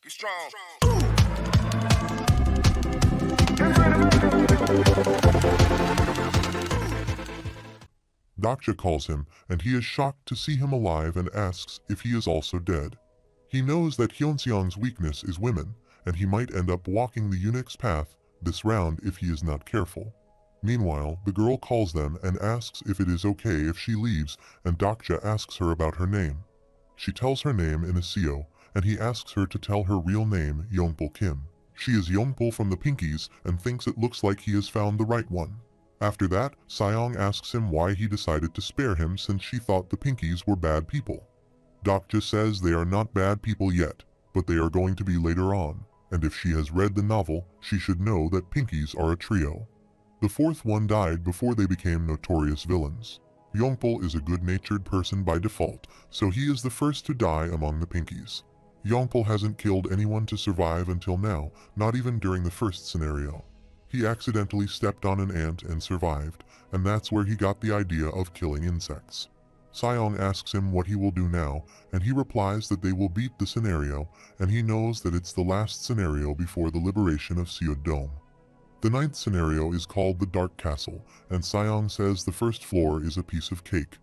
Be strong. Dokja calls him, and he is shocked to see him alive and asks if he is also dead. He knows that Hyunseong's weakness is women, and he might end up walking the eunuch's path this round if he is not careful. Meanwhile, the girl calls them and asks if it is okay if she leaves, and Dokja asks her about her name. She tells her name in a seo, and he asks her to tell her real name, Youngpul Kim. She is Youngpul from the Pinkies and thinks it looks like he has found the right one. After that, Seong asks him why he decided to spare him since she thought the Pinkies were bad people. Dokja says they are not bad people yet, but they are going to be later on, and if she has read the novel, she should know that Pinkies are a trio. The fourth one died before they became notorious villains. Youngpul is a good-natured person by default, so he is the first to die among the Pinkies. Youngpul hasn't killed anyone to survive until now, not even during the first scenario. He accidentally stepped on an ant and survived, and that's where he got the idea of killing insects. Seong asks him what he will do now, and he replies that they will beat the scenario, and he knows that it's the last scenario before the liberation of Seoul Dome. The ninth scenario is called the Dark Castle, and Seong says the first floor is a piece of cake.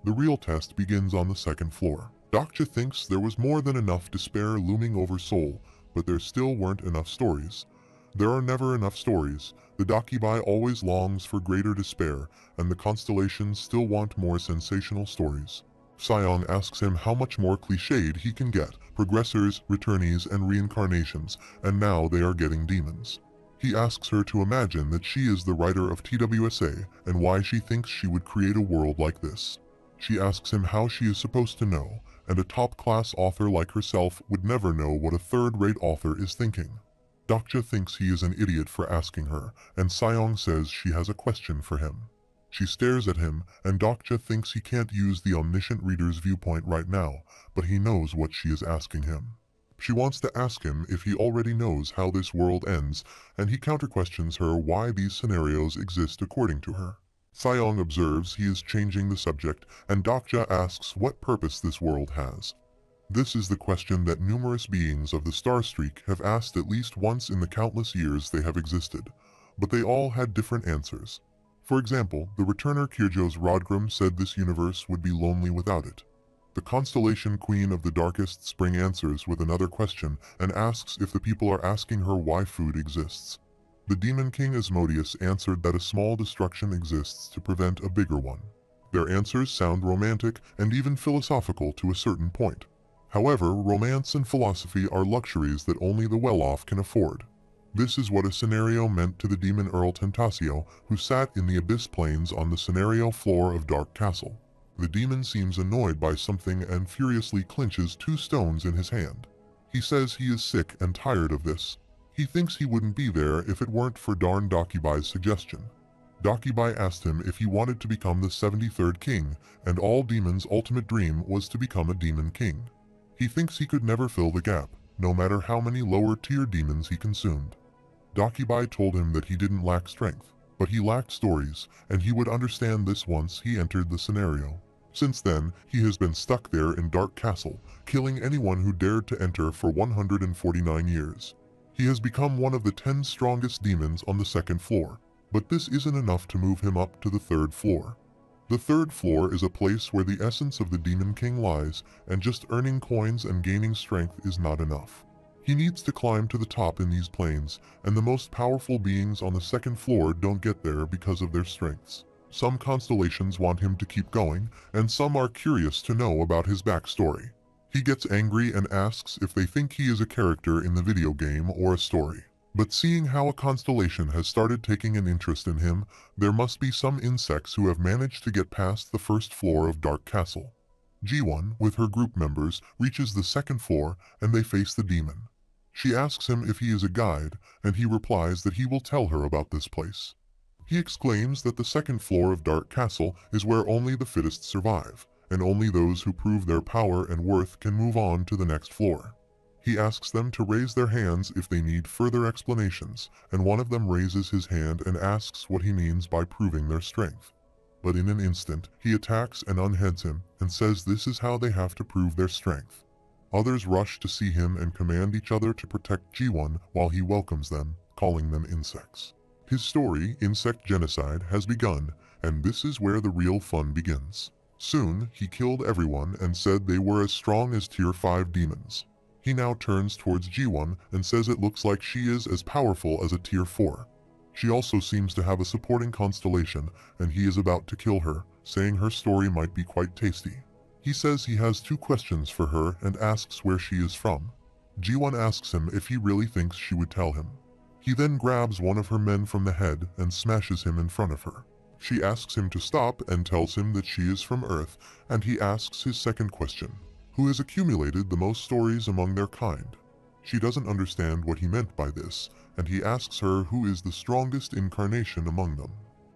The real test begins on the second floor. Dokja thinks there was more than enough despair looming over Seoul, but there still weren't enough stories. There are never enough stories. The dokkaebi always longs for greater despair, and the constellations still want more sensational stories. Seong asks him how much more cliched he can get, progressors, returnees, and reincarnations, and now they are getting demons. He asks her to imagine that she is the writer of TWSA and why she thinks she would create a world like this. She asks him how she is supposed to know, and a top-class author like herself would never know what a third-rate author is thinking. Dokja thinks he is an idiot for asking her, and Seong says she has a question for him. She stares at him, and Dokja thinks he can't use the omniscient reader's viewpoint right now, but he knows what she is asking him. She wants to ask him if he already knows how this world ends, and he counter-questions her why these scenarios exist according to her. Seong observes he is changing the subject, and Dokja asks what purpose this world has. This is the question that numerous beings of the star streak have asked at least once in the countless years they have existed, but they all had different answers. For example, the returner Kirjo's Rodgrim said this universe would be lonely without it. The constellation Queen of the Darkest Spring answers with another question and asks if the people are asking her why food exists. The Demon King Asmodeus answered that a small destruction exists to prevent a bigger one. Their answers sound romantic and even philosophical to a certain point. However, romance and philosophy are luxuries that only the well-off can afford. This is what a scenario meant to the demon Earl Tentasio, who sat in the abyss planes on the scenario floor of Dark Castle. The demon seems annoyed by something and furiously clinches 2 stones in his hand. He says he is sick and tired of this. He thinks he wouldn't be there if it weren't for darn Dokkaebi's suggestion. Dokkaebi asked him if he wanted to become the 73rd king, and all demons' ultimate dream was to become a demon king. He thinks he could never fill the gap, no matter how many lower-tier demons he consumed. Dokkaebi told him that he didn't lack strength, but he lacked stories, and he would understand this once he entered the scenario. Since then, he has been stuck there in Dark Castle, killing anyone who dared to enter for 149 years. He has become one of the 10 strongest demons on the 2nd floor, but this isn't enough to move him up to the 3rd floor. The 3rd floor is a place where the essence of the Demon King lies, and just earning coins and gaining strength is not enough. He needs to climb to the top in these planes, and the most powerful beings on the 2nd floor don't get there because of their strengths. Some constellations want him to keep going, and some are curious to know about his backstory. He gets angry and asks if they think he is a character in the video game or a story. But seeing how a constellation has started taking an interest in him, there must be some insects who have managed to get past the 1st floor of Dark Castle. Ji-won, with her group members, reaches the 2nd floor and they face the demon. She asks him if he is a guide, and he replies that he will tell her about this place. He exclaims that the 2nd floor of Dark Castle is where only the fittest survive, and only those who prove their power and worth can move on to the next floor. He asks them to raise their hands if they need further explanations, and one of them raises his hand and asks what he means by proving their strength. But in an instant, he attacks and unheads him and says this is how they have to prove their strength. Others rush to see him and command each other to protect Ji-won while he welcomes them, calling them insects. His story, Insect Genocide, has begun, and this is where the real fun begins. Soon, he killed everyone and said they were as strong as tier 5 demons. He now turns towards Ji-won and says it looks like she is as powerful as a tier 4. She also seems to have a supporting constellation, and he is about to kill her, saying her story might be quite tasty. He says he has 2 questions for her and asks where she is from. Ji-won asks him if he really thinks she would tell him. He then grabs one of her men from the head and smashes him in front of her. She asks him to stop and tells him that she is from Earth, and he asks his second question: who has accumulated the most stories among their kind? She doesn't understand what he meant by this, and he asks her who is the strongest incarnation among them.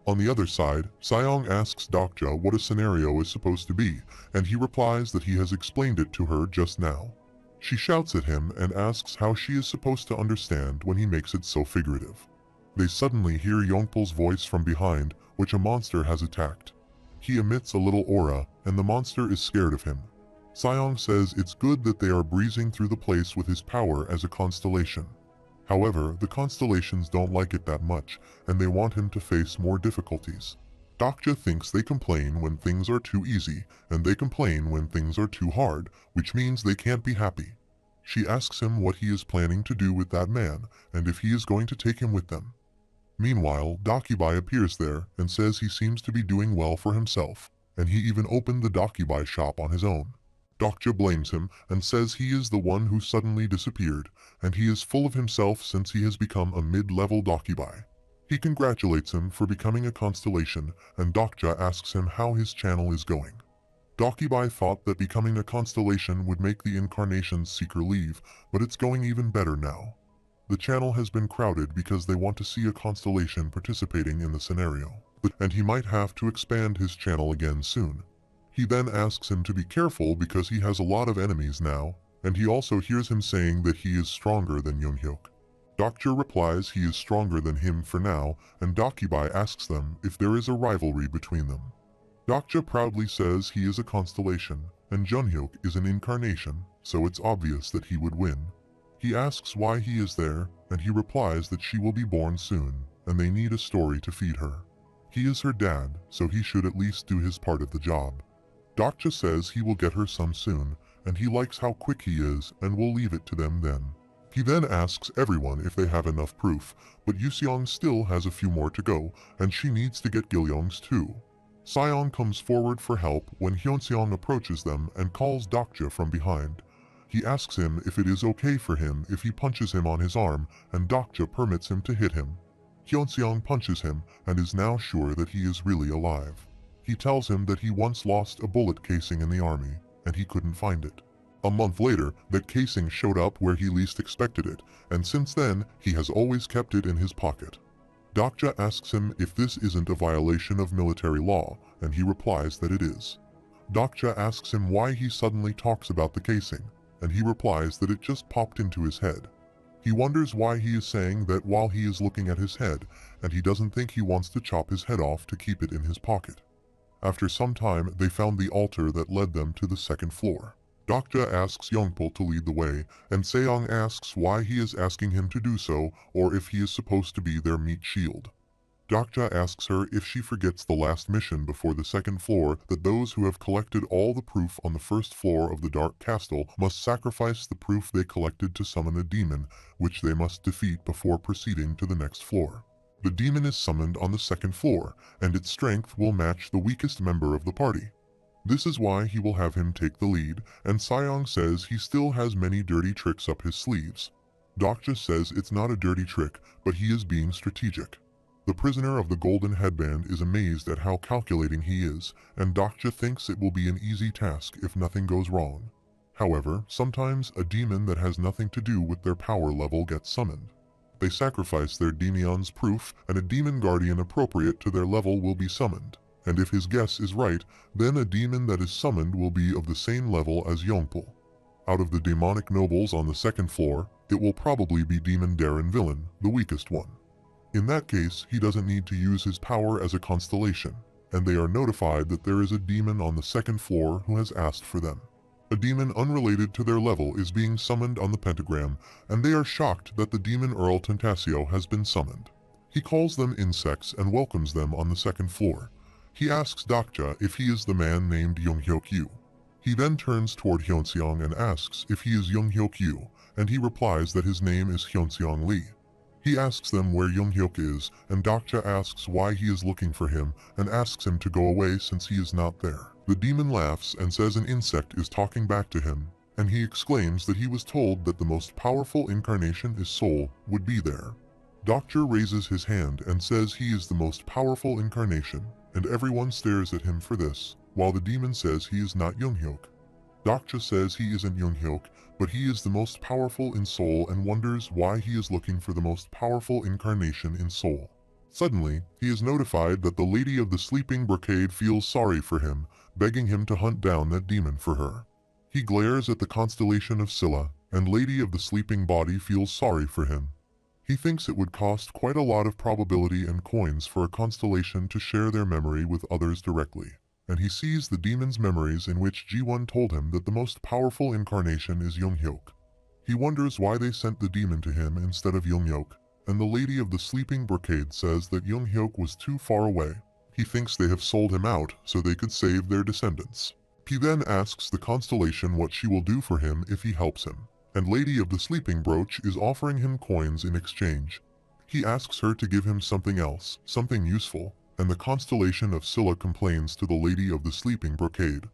On the other side, Seong asks Dokja what a scenario is supposed to be, and he replies that he has explained it to her just now. She shouts at him and asks how she is supposed to understand when he makes it so figurative. They suddenly hear Yongpul's voice from behind, which a monster has attacked. He emits a little aura, and the monster is scared of him. Seong says it's good that they are breezing through the place with his power as a constellation. However, the constellations don't like it that much, and they want him to face more difficulties. Dokja thinks they complain when things are too easy, and they complain when things are too hard, which means they can't be happy. She asks him what he is planning to do with that man, and if he is going to take him with them. Meanwhile, Dokkaebi appears there and says he seems to be doing well for himself, and he even opened the Dokkaebi shop on his own. Dokja blames him and says he is the one who suddenly disappeared, and he is full of himself since he has become a mid-level Dokkaebi. He congratulates him for becoming a constellation, and Dokja asks him how his channel is going. Dokkaebi thought that becoming a constellation would make the incarnation's seeker leave, but it's going even better now. The channel has been crowded because they want to see a constellation participating in the scenario, and he might have to expand his channel again soon. He then asks him to be careful because he has a lot of enemies now, and he also hears him saying that he is stronger than Yoonhyuk. Dokja replies he is stronger than him for now, and Dokkaebi asks them if there is a rivalry between them. Dokja proudly says he is a constellation, and Junhyuk is an incarnation, so it's obvious that he would win. He asks why he is there, and he replies that she will be born soon, and they need a story to feed her. He is her dad, so he should at least do his part of the job. Dokja says he will get her some soon, and he likes how quick he is and will leave it to them then. He then asks everyone if they have enough proof, but Yuseong still has a few more to go, and she needs to get Gilyoung's too. Seong comes forward for help when Hyunseong approaches them and calls Dokja from behind. He asks him if it is okay for him if he punches him on his arm, and Dokja permits him to hit him. Hyunseong punches him and is now sure that he is really alive. He tells him that he once lost a bullet casing in the army, and he couldn't find it. A month later, that casing showed up where he least expected it, and since then, he has always kept it in his pocket. Dokja asks him if this isn't a violation of military law, and he replies that it is. Dokja asks him why he suddenly talks about the casing, and he replies that it just popped into his head. He wonders why he is saying that while he is looking at his head, and he doesn't think he wants to chop his head off to keep it in his pocket. After some time, they found the altar that led them to the second floor. Dokja asks Youngpul to lead the way, and Seong asks why he is asking him to do so, or if he is supposed to be their meat shield. Dokja asks her if she forgets the last mission before the second floor, that those who have collected all the proof on the first floor of the Dark Castle must sacrifice the proof they collected to summon a demon, which they must defeat before proceeding to the next floor. The demon is summoned on the second floor, and its strength will match the weakest member of the party. This is why he will have him take the lead, and Seong says he still has many dirty tricks up his sleeves. Dokja says it's not a dirty trick, but he is being strategic. The prisoner of the golden headband is amazed at how calculating he is, and Dokja thinks it will be an easy task if nothing goes wrong. However, sometimes a demon that has nothing to do with their power level gets summoned. They sacrifice their Demion's proof, and a demon guardian appropriate to their level will be summoned. And if his guess is right, then a demon that is summoned will be of the same level as Youngpul. Out of the demonic nobles on the second floor, it will probably be Demon Darren Villain, the weakest one. In that case, he doesn't need to use his power as a constellation, and they are notified that there is a demon on the second floor who has asked for them. A demon unrelated to their level is being summoned on the pentagram, and they are shocked that the demon Earl Tentasio has been summoned. He calls them insects and welcomes them on the second floor. He asks Dokja if he is the man named Younghyuk-yu. He then turns toward Hyunseong and asks if he is Younghyuk-yu, and he replies that his name is Hyunseong Lee. He asks them where Younghyuk is, and Dokja asks why he is looking for him and asks him to go away since he is not there. The demon laughs and says an insect is talking back to him, and he exclaims that he was told that the most powerful incarnation is Soul would be there. Dokja raises his hand and says he is the most powerful incarnation, and everyone stares at him for this, while the demon says he is not Younghyuk. Dokja says he isn't Younghyuk, but he is the most powerful in Soul and wonders why he is looking for the most powerful incarnation in Soul. Suddenly, he is notified that the Lady of the Sleeping Brocade feels sorry for him, begging him to hunt down that demon for her. He glares at the constellation of Scylla, and Lady of the Sleeping Body feels sorry for him. He thinks it would cost quite a lot of probability and coins for a constellation to share their memory with others directly, and he sees the demon's memories in which Ji-won told him that the most powerful incarnation is Younghyuk. He wonders why they sent the demon to him instead of Younghyuk, and the Lady of the Sleeping Brocade says that Younghyuk was too far away. He thinks they have sold him out so they could save their descendants. He then asks the constellation what she will do for him if he helps him, and Lady of the Sleeping Brooch is offering him coins in exchange. He asks her to give him something else, something useful, and the constellation of Scylla complains to the Lady of the Sleeping Brocade.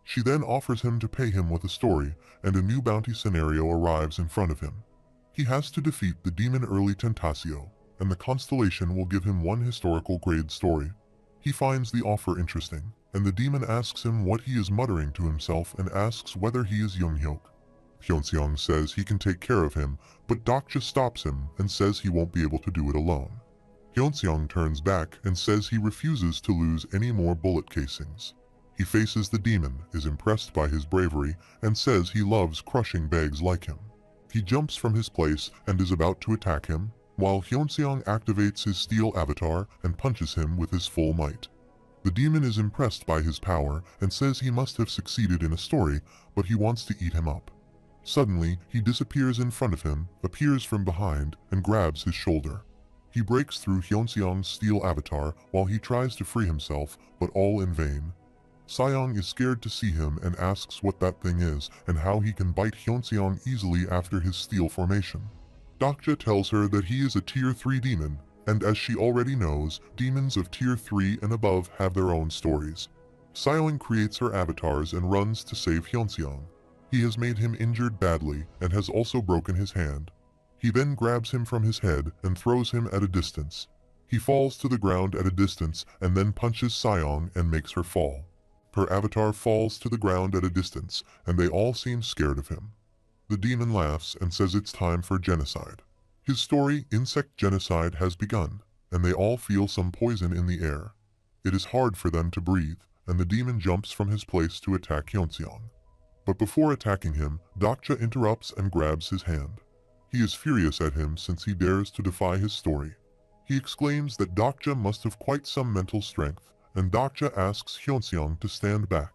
She then offers him to pay him with a story, and a new bounty scenario arrives in front of him. He has to defeat the demon Early Tentasio, and the constellation will give him one historical grade story. He finds the offer interesting, and the demon asks him what he is muttering to himself and asks whether he is Younghyuk. Hyunseong says he can take care of him, but Dokja stops him and says he won't be able to do it alone. Hyunseong turns back and says he refuses to lose any more bullet casings. He faces the demon, is impressed by his bravery, and says he loves crushing bags like him. He jumps from his place and is about to attack him, while Hyunseong activates his steel avatar and punches him with his full might. The demon is impressed by his power and says he must have succeeded in a story, but he wants to eat him up. Suddenly, he disappears in front of him, appears from behind, and grabs his shoulder. He breaks through Hyunseong's steel avatar while he tries to free himself, but all in vain. Seong is scared to see him and asks what that thing is and how he can bite Hyunseong easily after his steel formation. Dokja tells her that he is a Tier 3 demon, and as she already knows, demons of Tier 3 and above have their own stories. Seong creates her avatars and runs to save Hyunseong. He has made him injured badly and has also broken his hand. He then grabs him from his head and throws him at a distance. He falls to the ground at a distance and then punches Seong and makes her fall. Her avatar falls to the ground at a distance, and they all seem scared of him. The demon laughs and says it's time for genocide. His story, Insect Genocide, has begun, and they all feel some poison in the air. It is hard for them to breathe, and the demon jumps from his place to attack Hyunseong. But before attacking him, Dokja interrupts and grabs his hand. He is furious at him since he dares to defy his story. He exclaims that Dokja must have quite some mental strength, and Dokja asks Hyunseong to stand back.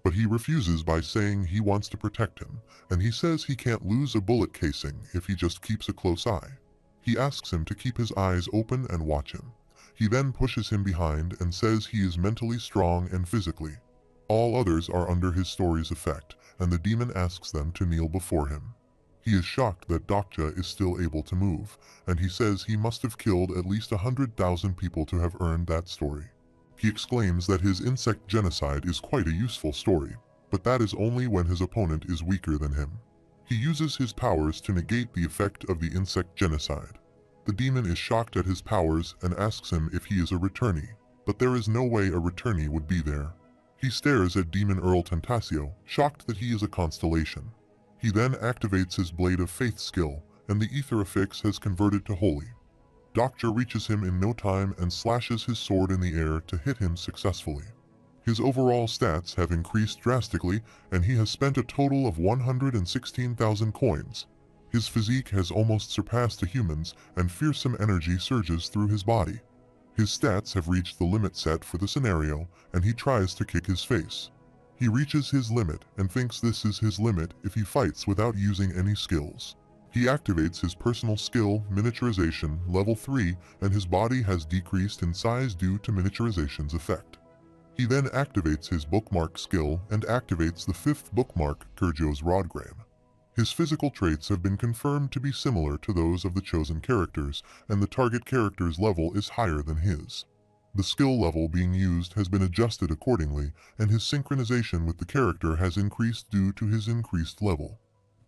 But he refuses by saying he wants to protect him, and he says he can't lose a bullet casing if he just keeps a close eye. He asks him to keep his eyes open and watch him. He then pushes him behind and says he is mentally strong and physically. All others are under his story's effect, and the demon asks them to kneel before him. He is shocked that Dokja is still able to move, and he says he must have killed at least 100,000 people to have earned that story. He exclaims that his insect genocide is quite a useful story, but that is only when his opponent is weaker than him. He uses his powers to negate the effect of the insect genocide. The demon is shocked at his powers and asks him if he is a returnee, but there is no way a returnee would be there. He stares at Demon Earl Tentasio, shocked that he is a constellation. He then activates his Blade of Faith skill, and the Ether affix has converted to Holy. Dokja reaches him in no time and slashes his sword in the air to hit him successfully. His overall stats have increased drastically, and he has spent a total of 116,000 coins. His physique has almost surpassed a human's, and fearsome energy surges through his body. His stats have reached the limit set for the scenario, and he tries to kick his face. He reaches his limit and thinks this is his limit if he fights without using any skills. He activates his personal skill, miniaturization, level 3, and his body has decreased in size due to miniaturization's effect. He then activates his bookmark skill and activates the 5th bookmark, Kyrjo's Rodgram. His physical traits have been confirmed to be similar to those of the chosen characters, and the target character's level is higher than his. The skill level being used has been adjusted accordingly, and his synchronization with the character has increased due to his increased level.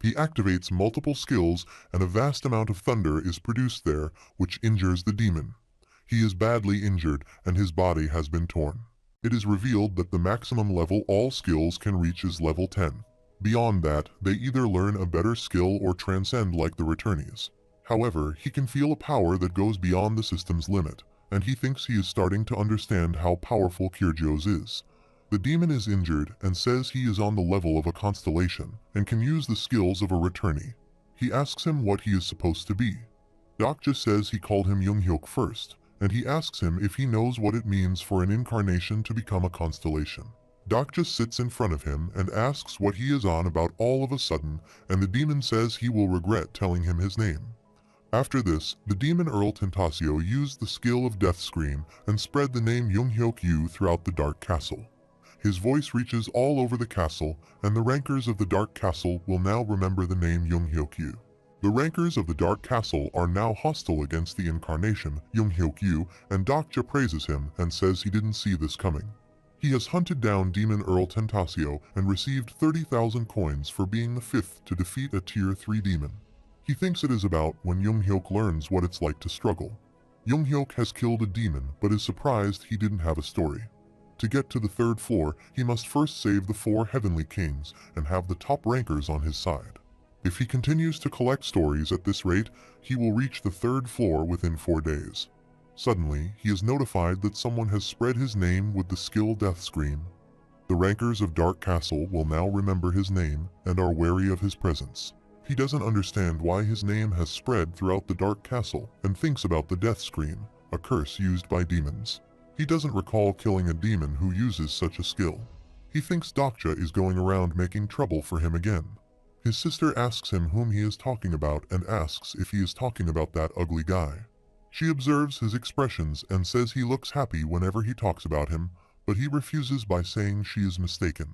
He activates multiple skills, and a vast amount of thunder is produced there, which injures the demon. He is badly injured, and his body has been torn. It is revealed that the maximum level all skills can reach is level 10. Beyond that, they either learn a better skill or transcend like the returnees. However, he can feel a power that goes beyond the system's limit, and he thinks he is starting to understand how powerful Kyrjo's is. The demon is injured and says he is on the level of a constellation and can use the skills of a returnee. He asks him what he is supposed to be. Dokja says he called him Junghyuk first, and he asks him if he knows what it means for an incarnation to become a constellation. Dokja sits in front of him and asks what he is on about all of a sudden, and the demon says he will regret telling him his name. After this, the demon Earl Tentasio used the skill of Death Scream and spread the name Junghyuk throughout the Dark Castle. His voice reaches all over the castle, and the rankers of the Dark Castle will now remember the name Junghyuk. The rankers of the Dark Castle are now hostile against the incarnation, Junghyuk, and Dokja praises him and says he didn't see this coming. He has hunted down Demon Earl Tentasio and received 30,000 coins for being the 5th to defeat a Tier 3 demon. He thinks it is about when Junghyuk learns what it's like to struggle. Junghyuk has killed a demon but is surprised he didn't have a story. To get to the 3rd floor, he must first save the 4 Heavenly Kings and have the top rankers on his side. If he continues to collect stories at this rate, he will reach the 3rd floor within 4 days. Suddenly, he is notified that someone has spread his name with the skill Death Scream. The rankers of Dark Castle will now remember his name and are wary of his presence. He doesn't understand why his name has spread throughout the Dark Castle and thinks about the Death Scream, a curse used by demons. He doesn't recall killing a demon who uses such a skill. He thinks Dokja is going around making trouble for him again. His sister asks him whom he is talking about and asks if he is talking about that ugly guy. She observes his expressions and says he looks happy whenever he talks about him, but he refuses by saying she is mistaken.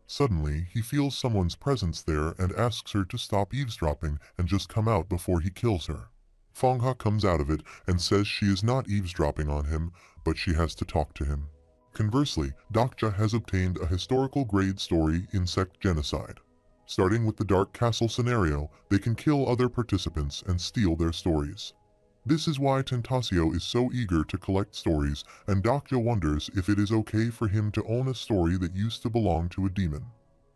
Suddenly, he feels someone's presence there and asks her to stop eavesdropping and just come out before he kills her. Fongha comes out of it and says she is not eavesdropping on him, but she has to talk to him. Conversely, Dokja has obtained a historical grade story, Insect Genocide. Starting with the Dark Castle scenario, they can kill other participants and steal their stories. This is why Tentasio is so eager to collect stories, and Dokja wonders if it is okay for him to own a story that used to belong to a demon.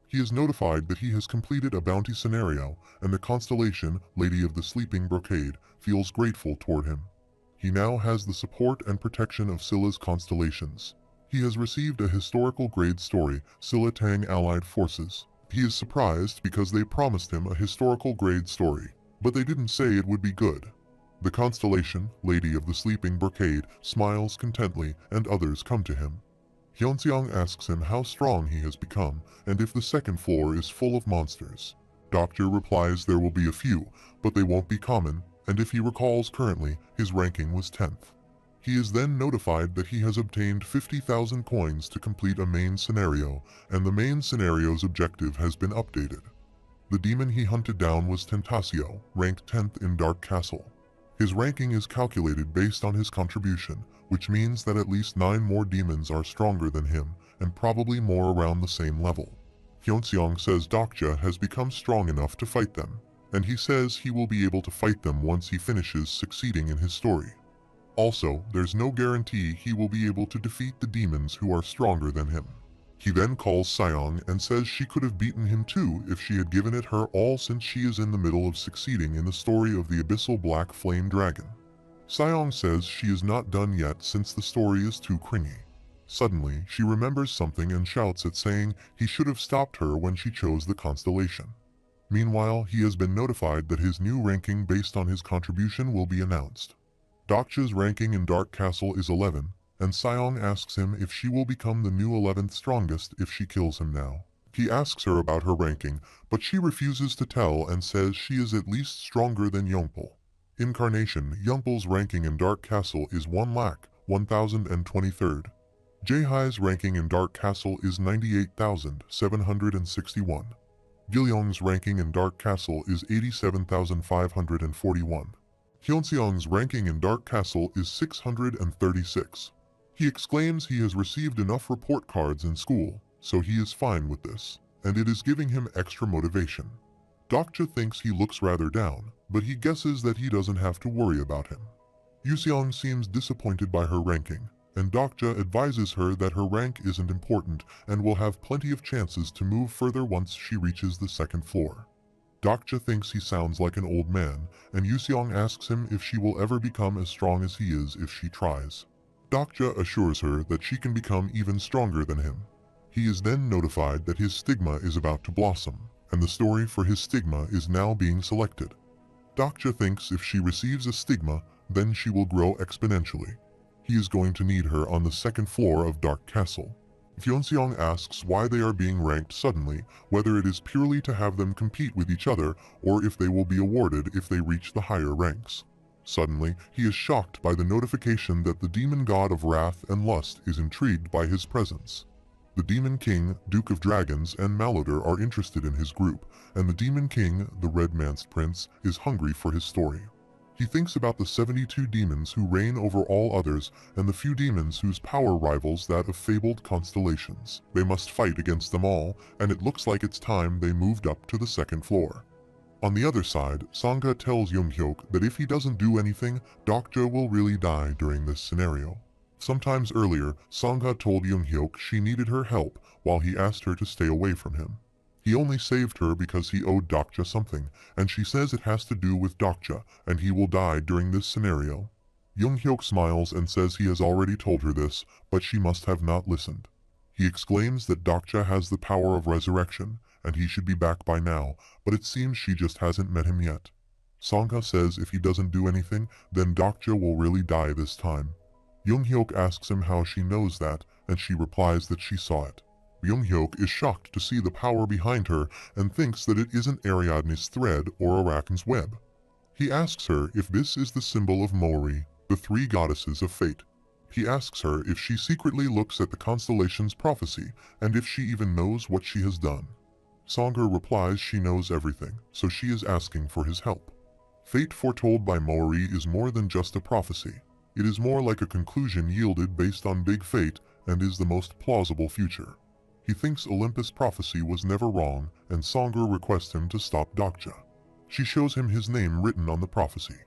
He is notified that he has completed a bounty scenario, and the constellation, Lady of the Sleeping Brocade, feels grateful toward him. He now has the support and protection of Scylla's constellations. He has received a historical grade story, Scylla Tang Allied Forces. He is surprised because they promised him a historical grade story, but they didn't say it would be good. The constellation, Lady of the Sleeping Brocade, smiles contently, and others come to him. Hyunseong asks him how strong he has become, and if the 2nd floor is full of monsters. Dokja replies there will be a few, but they won't be common, and if he recalls currently, his ranking was 10th. He is then notified that he has obtained 50,000 coins to complete a main scenario, and the main scenario's objective has been updated. The demon he hunted down was Tentasio, ranked 10th in Dark Castle. His ranking is calculated based on his contribution, which means that at least 9 more demons are stronger than him, and probably more around the same level. Hyunseong says Dokja has become strong enough to fight them, and he says he will be able to fight them once he finishes succeeding in his story. Also, there's no guarantee he will be able to defeat the demons who are stronger than him. He then calls Seong and says she could have beaten him too if she had given it her all, since she is in the middle of succeeding in the story of the Abyssal Black Flame Dragon. Seong says she is not done yet since the story is too cringy. Suddenly, she remembers something and shouts at saying he should have stopped her when she chose the constellation. Meanwhile, he has been notified that his new ranking based on his contribution will be announced. Dokja's ranking in Dark Castle is 11, and Seong asks him if she will become the new 11th strongest if she kills him now. He asks her about her ranking, but she refuses to tell and says she is at least stronger than Youngpul. Incarnation, Youngpul's ranking in Dark Castle is 1,1023rd. Jaehai's ranking in Dark Castle is 98,761. Gilyong's ranking in Dark Castle is 87,541. Hyunseong's ranking in Dark Castle is 636. He exclaims he has received enough report cards in school, so he is fine with this, and it is giving him extra motivation. Dokja thinks he looks rather down, but he guesses that he doesn't have to worry about him. Yuseong seems disappointed by her ranking, and Dokja advises her that her rank isn't important and will have plenty of chances to move further once she reaches the second floor. Dokja thinks he sounds like an old man, and Yuseong asks him if she will ever become as strong as he is if she tries. Dokja assures her that she can become even stronger than him. He is then notified that his stigma is about to blossom, and the story for his stigma is now being selected. Dokja thinks if she receives a stigma, then she will grow exponentially. He is going to need her on the second floor of Dark Castle. Hyunseong asks why they are being ranked suddenly, whether it is purely to have them compete with each other or if they will be awarded if they reach the higher ranks. Suddenly, he is shocked by the notification that the demon god of wrath and lust is intrigued by his presence. The Demon King, Duke of Dragons, and Malodor are interested in his group, and the Demon King, the Red-Manced Prince, is hungry for his story. He thinks about the 72 demons who reign over all others and the few demons whose power rivals that of fabled constellations. They must fight against them all, and it looks like it's time they moved up to the second floor. On the other side, Sangha tells Younghyuk that if he doesn't do anything, Dokja will really die during this scenario. Sometimes earlier, Sangha told Younghyuk she needed her help while he asked her to stay away from him. He only saved her because he owed Dokja something, and she says it has to do with Dokja, and he will die during this scenario. Younghyuk smiles and says he has already told her this, but she must have not listened. He exclaims that Dokja has the power of resurrection, and he should be back by now, but it seems she just hasn't met him yet. Sangha says if he doesn't do anything, then Dokja will really die this time. Younghyuk asks him how she knows that, and she replies that she saw it. Younghyuk is shocked to see the power behind her and thinks that it isn't Ariadne's thread or Arakan's web. He asks her if this is the symbol of Mori, the three goddesses of fate. He asks her if she secretly looks at the constellation's prophecy and if she even knows what she has done. Sangha replies she knows everything, so she is asking for his help. Fate foretold by Mori is more than just a prophecy. It is more like a conclusion yielded based on big fate and is the most plausible future. He thinks Olympus' prophecy was never wrong, and Sangha requests him to stop Dokja. She shows him his name written on the prophecy.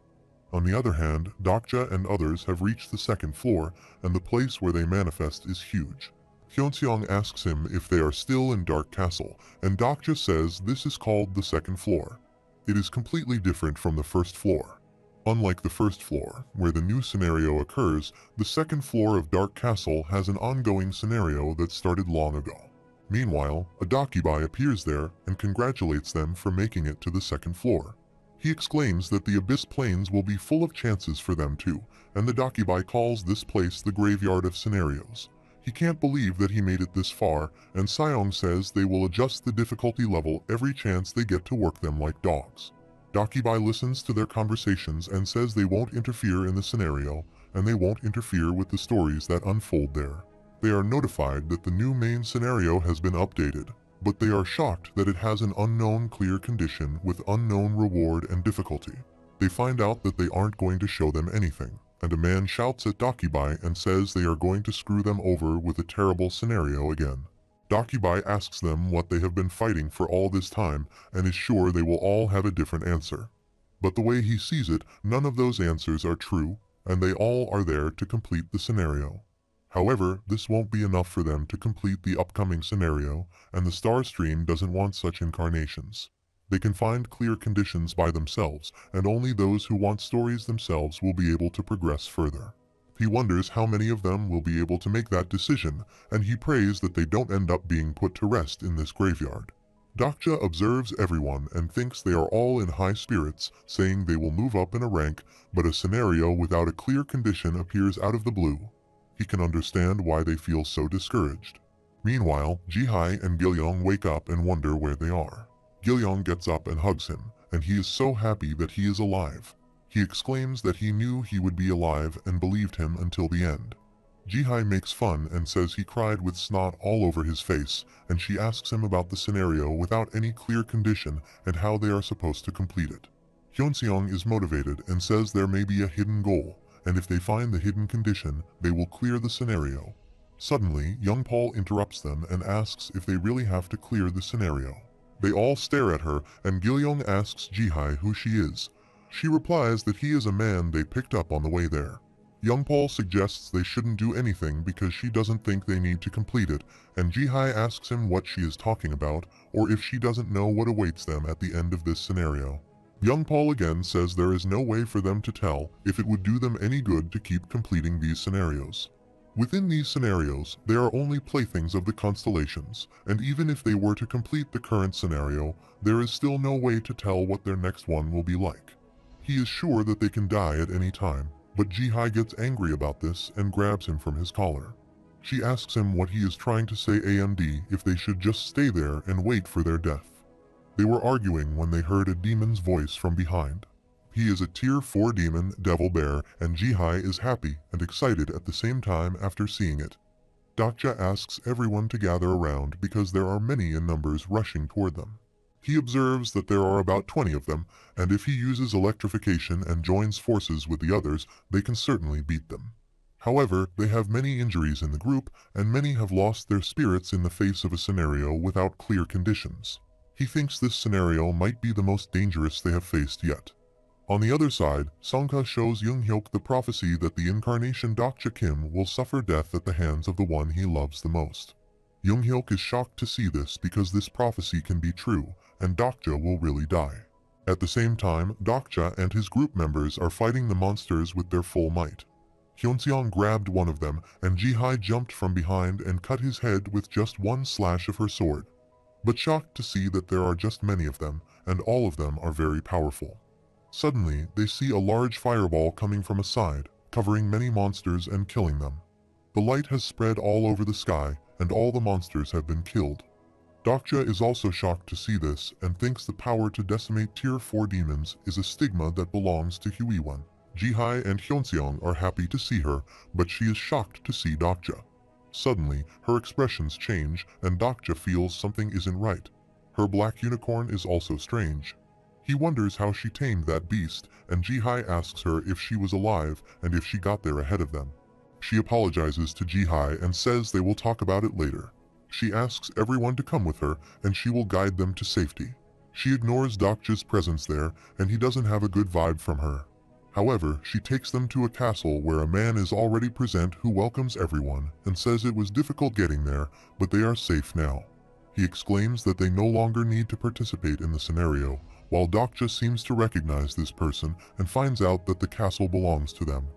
On the other hand, Dokja and others have reached the second floor, and the place where they manifest is huge. Hyunseong asks him if they are still in Dark Castle, and Dokja says this is called the second floor. It is completely different from the first floor. Unlike the first floor, where the new scenario occurs, the second floor of Dark Castle has an ongoing scenario that started long ago. Meanwhile, a dokkaebi appears there and congratulates them for making it to the second floor. He exclaims that the Abyss Plains will be full of chances for them too, and the dokkaebi calls this place the graveyard of scenarios. He can't believe that he made it this far, and Seong says they will adjust the difficulty level every chance they get to work them like dogs. Dokkaebi listens to their conversations and says they won't interfere in the scenario, and they won't interfere with the stories that unfold there. They are notified that the new main scenario has been updated, but they are shocked that it has an unknown clear condition with unknown reward and difficulty. They find out that they aren't going to show them anything, and a man shouts at dokkaebi and says they are going to screw them over with a terrible scenario again. Dokkaebi asks them what they have been fighting for all this time and is sure they will all have a different answer. But the way he sees it, none of those answers are true, and they all are there to complete the scenario. However, this won't be enough for them to complete the upcoming scenario, and the star stream doesn't want such incarnations. They can find clear conditions by themselves, and only those who want stories themselves will be able to progress further. He wonders how many of them will be able to make that decision, and he prays that they don't end up being put to rest in this graveyard. Dokja observes everyone and thinks they are all in high spirits, saying they will move up in a rank, but a scenario without a clear condition appears out of the blue. He can understand why they feel so discouraged. Meanwhile, Jihai and Gilyong wake up and wonder where they are. Gilyong gets up and hugs him, and he is so happy that he is alive. He exclaims that he knew he would be alive and believed him until the end. Jihai makes fun and says he cried with snot all over his face, and she asks him about the scenario without any clear condition and how they are supposed to complete it. Hyunseong is motivated and says there may be a hidden goal, and if they find the hidden condition, they will clear the scenario. Suddenly, Youngpal interrupts them and asks if they really have to clear the scenario. They all stare at her, and Gilyong asks Jihai who she is. She replies that he is a man they picked up on the way there. Youngpal suggests they shouldn't do anything because she doesn't think they need to complete it, and Jihai asks him what she is talking about, or if she doesn't know what awaits them at the end of this scenario. Youngpal again says there is no way for them to tell if it would do them any good to keep completing these scenarios. Within these scenarios, they are only playthings of the constellations, and even if they were to complete the current scenario, there is still no way to tell what their next one will be like. He is sure that they can die at any time, but Jihai gets angry about this and grabs him from his collar. She asks him what he is trying to say AMD if they should just stay there and wait for their death. They were arguing when they heard a demon's voice from behind. He is a tier 4 demon, Devil Bear, and Jihai is happy and excited at the same time after seeing it. Dokja asks everyone to gather around because there are many in numbers rushing toward them. He observes that there are about 20 of them, and if he uses electrification and joins forces with the others, they can certainly beat them. However, they have many injuries in the group, and many have lost their spirits in the face of a scenario without clear conditions. He thinks this scenario might be the most dangerous they have faced yet. On the other side, Songka shows Younghyuk the prophecy that the incarnation Dokja Kim will suffer death at the hands of the one he loves the most. Younghyuk is shocked to see this because this prophecy can be true, and Dokja will really die. At the same time, Dokja and his group members are fighting the monsters with their full might. Hyunseong grabbed one of them, and Jihai jumped from behind and cut his head with just one slash of her sword. But shocked to see that there are just many of them, and all of them are very powerful. Suddenly, they see a large fireball coming from a side, covering many monsters and killing them. The light has spread all over the sky, and all the monsters have been killed. Dokja is also shocked to see this and thinks the power to decimate tier 4 demons is a stigma that belongs to Huiwen. Jihai and Hyunseong are happy to see her, but she is shocked to see Dokja. Suddenly, her expressions change and Dokja feels something isn't right. Her black unicorn is also strange. He wonders how she tamed that beast, and Jihai asks her if she was alive and if she got there ahead of them. She apologizes to Jihai and says they will talk about it later. She asks everyone to come with her and she will guide them to safety. She ignores Dokja's presence there and he doesn't have a good vibe from her. However, she takes them to a castle where a man is already present who welcomes everyone and says it was difficult getting there, but they are safe now. He exclaims that they no longer need to participate in the scenario, while Dokja seems to recognize this person and finds out that the castle belongs to them.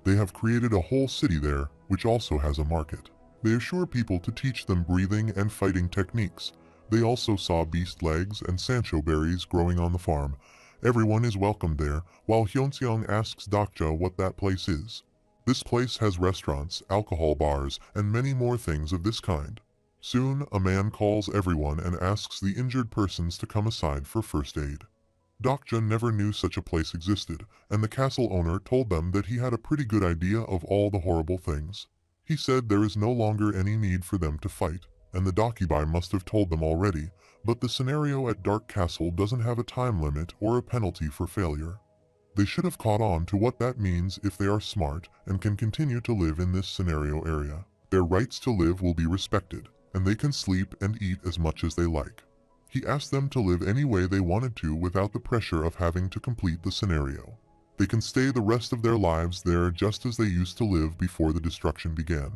They have created a whole city there, which also has a market. They assure people to teach them breathing and fighting techniques. They also saw beast legs and sancho berries growing on the farm. Everyone is welcomed there, while Hyunseong asks Dokja what that place is. This place has restaurants, alcohol bars, and many more things of this kind. Soon, a man calls everyone and asks the injured persons to come aside for first aid. Dokja never knew such a place existed, and the castle owner told them that he had a pretty good idea of all the horrible things. He said there is no longer any need for them to fight, and the dokkaebi must have told them already, but the scenario at Dark Castle doesn't have a time limit or a penalty for failure. They should have caught on to what that means if they are smart and can continue to live in this scenario area. Their rights to live will be respected, and they can sleep and eat as much as they like. He asked them to live any way they wanted to without the pressure of having to complete the scenario. They can stay the rest of their lives there just as they used to live before the destruction began.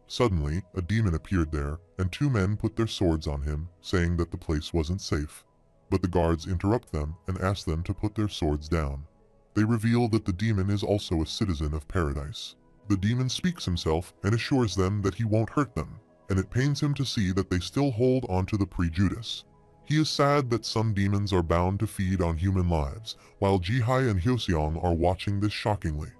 Suddenly, a demon appeared there, and two men put their swords on him, saying that the place wasn't safe. But the guards interrupt them and ask them to put their swords down. They reveal that the demon is also a citizen of paradise. The demon speaks himself and assures them that he won't hurt them, and it pains him to see that they still hold on to the prejudice. He is sad that some demons are bound to feed on human lives, while Jihai and Hyoseong are watching this shockingly.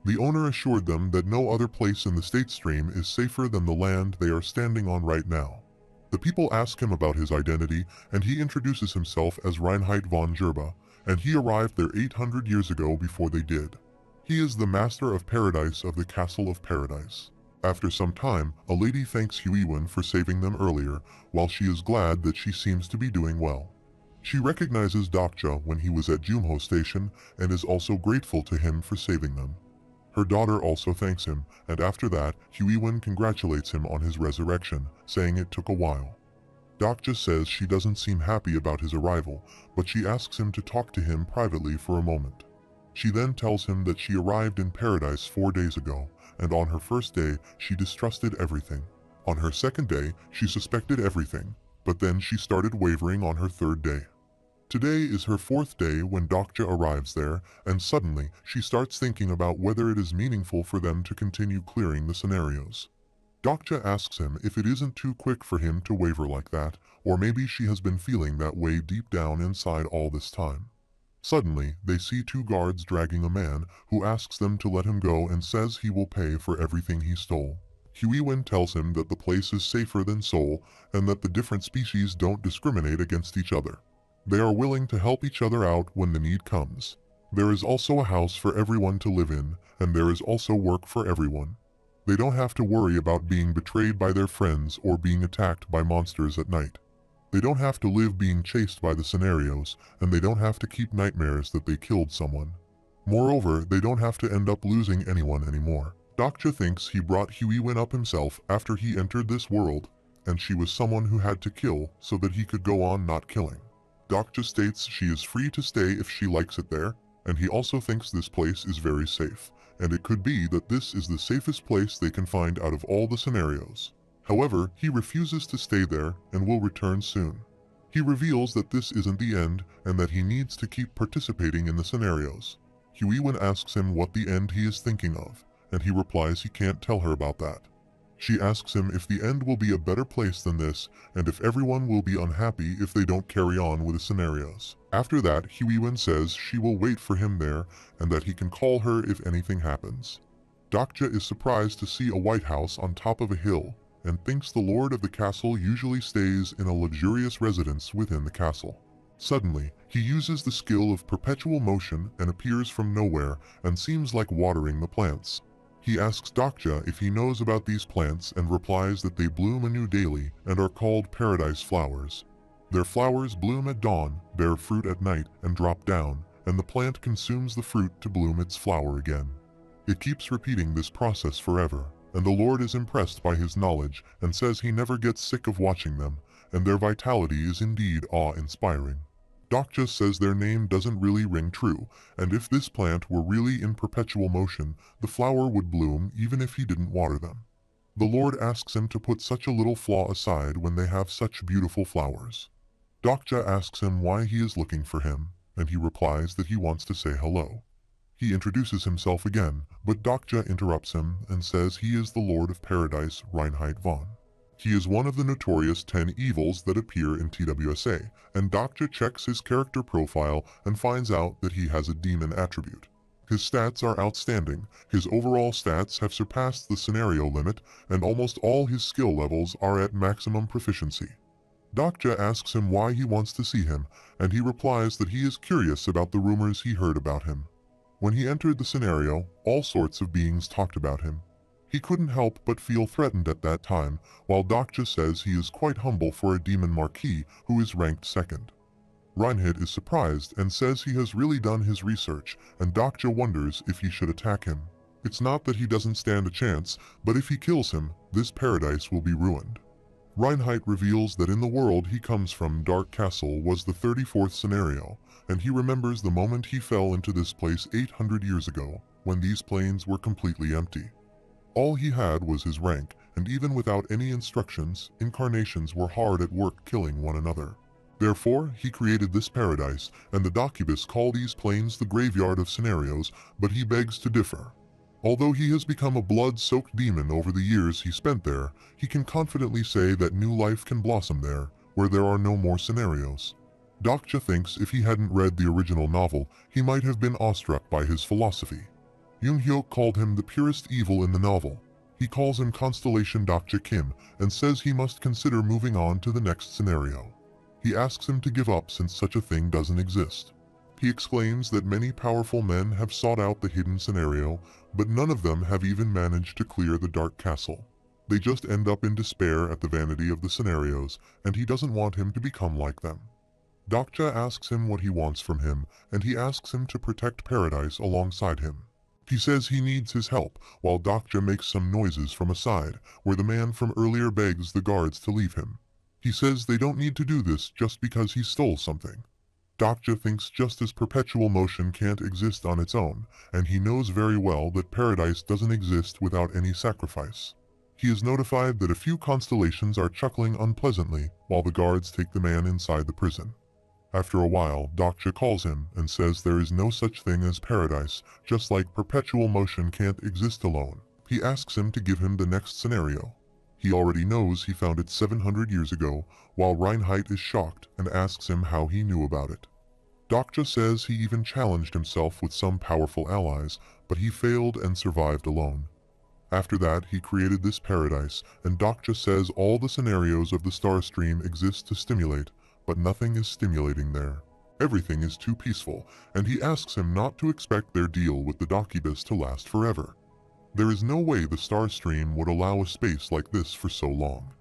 The owner assured them that no other place in the state stream is safer than the land they are standing on right now. The people ask him about his identity, and he introduces himself as Reinhard von Gerba, and he arrived there 800 years ago before they did. He is the master of paradise of the Castle of Paradise. After some time, a lady thanks Huiwen for saving them earlier, while she is glad that she seems to be doing well. She recognizes Dokja when he was at Jumho Station and is also grateful to him for saving them. Her daughter also thanks him, and after that, Huiwen congratulates him on his resurrection, saying it took a while. Dokja says she doesn't seem happy about his arrival, but she asks him to talk to him privately for a moment. She then tells him that she arrived in paradise 4 days ago, and on her first day, she distrusted everything. On her second day, she suspected everything, but then she started wavering on her third day. Today is her 4th day when Dokja arrives there, and suddenly she starts thinking about whether it is meaningful for them to continue clearing the scenarios. Dokja asks him if it isn't too quick for him to waver like that, or maybe she has been feeling that way deep down inside all this time. Suddenly, they see 2 guards dragging a man who asks them to let him go and says he will pay for everything he stole. Huiwen tells him that the place is safer than Seoul and that the different species don't discriminate against each other. They are willing to help each other out when the need comes. There is also a house for everyone to live in, and there is also work for everyone. They don't have to worry about being betrayed by their friends or being attacked by monsters at night. They don't have to live being chased by the scenarios, and they don't have to keep nightmares that they killed someone. Moreover, they don't have to end up losing anyone anymore. Dokja thinks he brought Huiwen up himself after he entered this world, and she was someone who had to kill so that he could go on not killing. Dokja states she is free to stay if she likes it there, and he also thinks this place is very safe, and it could be that this is the safest place they can find out of all the scenarios. However, he refuses to stay there and will return soon. He reveals that this isn't the end and that he needs to keep participating in the scenarios. Huiwen asks him what the end he is thinking of, and he replies he can't tell her about that. She asks him if the end will be a better place than this, and if everyone will be unhappy if they don't carry on with the scenarios. After that, Huiwen says she will wait for him there, and that he can call her if anything happens. Dokja is surprised to see a white house on top of a hill, and thinks the lord of the castle usually stays in a luxurious residence within the castle. Suddenly, he uses the skill of perpetual motion and appears from nowhere and seems like watering the plants. He asks Dokja if he knows about these plants and replies that they bloom anew daily and are called paradise flowers. Their flowers bloom at dawn, bear fruit at night, and drop down, and the plant consumes the fruit to bloom its flower again. It keeps repeating this process forever, and the Lord is impressed by his knowledge and says he never gets sick of watching them, and their vitality is indeed awe-inspiring. Dokja says their name doesn't really ring true, and if this plant were really in perpetual motion, the flower would bloom even if he didn't water them. The Lord asks him to put such a little flaw aside when they have such beautiful flowers. Dokja asks him why he is looking for him, and he replies that he wants to say hello. He introduces himself again, but Dokja interrupts him and says he is the Lord of Paradise, Reinhard von. He is one of the notorious 10 evils that appear in TWSA, and Dokja checks his character profile and finds out that he has a demon attribute. His stats are outstanding, his overall stats have surpassed the scenario limit, and almost all his skill levels are at maximum proficiency. Dokja asks him why he wants to see him, and he replies that he is curious about the rumors he heard about him. When he entered the scenario, all sorts of beings talked about him. He couldn't help but feel threatened at that time, while Dokja says he is quite humble for a demon marquis who is ranked 2nd. Reinhard is surprised and says he has really done his research, and Dokja wonders if he should attack him. It's not that he doesn't stand a chance, but if he kills him, this paradise will be ruined. Reinhard reveals that in the world he comes from, Dark Castle was the 34th scenario, and he remembers the moment he fell into this place 800 years ago, when these planes were completely empty. All he had was his rank, and even without any instructions, incarnations were hard at work killing one another. Therefore, he created this paradise, and the Dokkaebis call these planes the graveyard of scenarios, but he begs to differ. Although he has become a blood-soaked demon over the years he spent there, he can confidently say that new life can blossom there, where there are no more scenarios. Dokja thinks if he hadn't read the original novel, he might have been awestruck by his philosophy. Hyuk called him the purest evil in the novel. He calls him Constellation Dokja Kim and says he must consider moving on to the next scenario. He asks him to give up since such a thing doesn't exist. He exclaims that many powerful men have sought out the hidden scenario, but none of them have even managed to clear the Dark Castle. They just end up in despair at the vanity of the scenarios, and he doesn't want him to become like them. Dokja asks him what he wants from him, and he asks him to protect paradise alongside him. He says he needs his help, while Dokja makes some noises from a side, where the man from earlier begs the guards to leave him. He says they don't need to do this just because he stole something. Dokja thinks just as perpetual motion can't exist on its own, and he knows very well that paradise doesn't exist without any sacrifice. He is notified that a few constellations are chuckling unpleasantly while the guards take the man inside the prison. After a while, Dokja calls him and says there is no such thing as paradise, just like perpetual motion can't exist alone. He asks him to give him the next scenario. He already knows he found it 700 years ago, while Reinheit is shocked and asks him how he knew about it. Dokja says he even challenged himself with some powerful allies, but he failed and survived alone. After that, he created this paradise, and Dokja says all the scenarios of the star stream exist to stimulate, but nothing is stimulating there. Everything is too peaceful, and he asks him not to expect their deal with the dokkaebis to last forever. There is no way the star stream would allow a space like this for so long.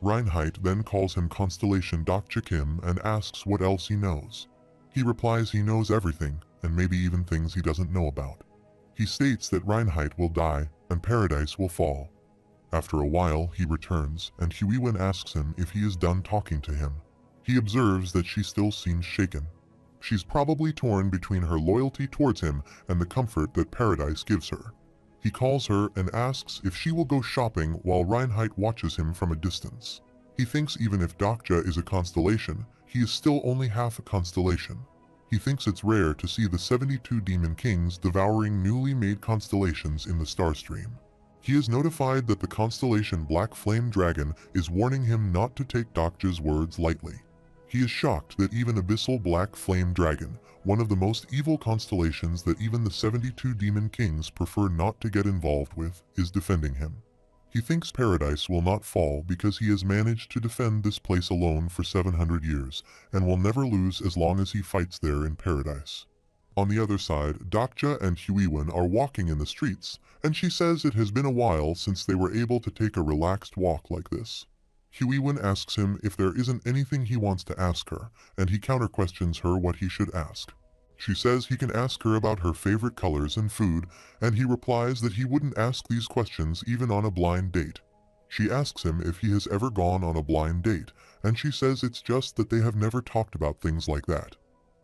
Reinheit then calls him Constellation Dokja Kim and asks what else he knows. He replies he knows everything, and maybe even things he doesn't know about. He states that Reinheit will die, and paradise will fall. After a while, he returns, and Huiwen asks him if he is done talking to him. He observes that she still seems shaken. She's probably torn between her loyalty towards him and the comfort that paradise gives her. He calls her and asks if she will go shopping while Reinheit watches him from a distance. He thinks even if Dokja is a constellation, he is still only half a constellation. He thinks it's rare to see the 72 demon kings devouring newly made constellations in the star stream. He is notified that the constellation Black Flame Dragon is warning him not to take Dokja's words lightly. He is shocked that even Abyssal Black Flame Dragon, one of the most evil constellations that even the 72 demon kings prefer not to get involved with, is defending him. He thinks paradise will not fall because he has managed to defend this place alone for 700 years, and will never lose as long as he fights there in paradise. On the other side, Dokja and Huiwen are walking in the streets, and she says it has been a while since they were able to take a relaxed walk like this. Huiwen asks him if there isn't anything he wants to ask her, and he counter-questions her what he should ask. She says he can ask her about her favorite colors and food, and he replies that he wouldn't ask these questions even on a blind date. She asks him if he has ever gone on a blind date, and she says it's just that they have never talked about things like that.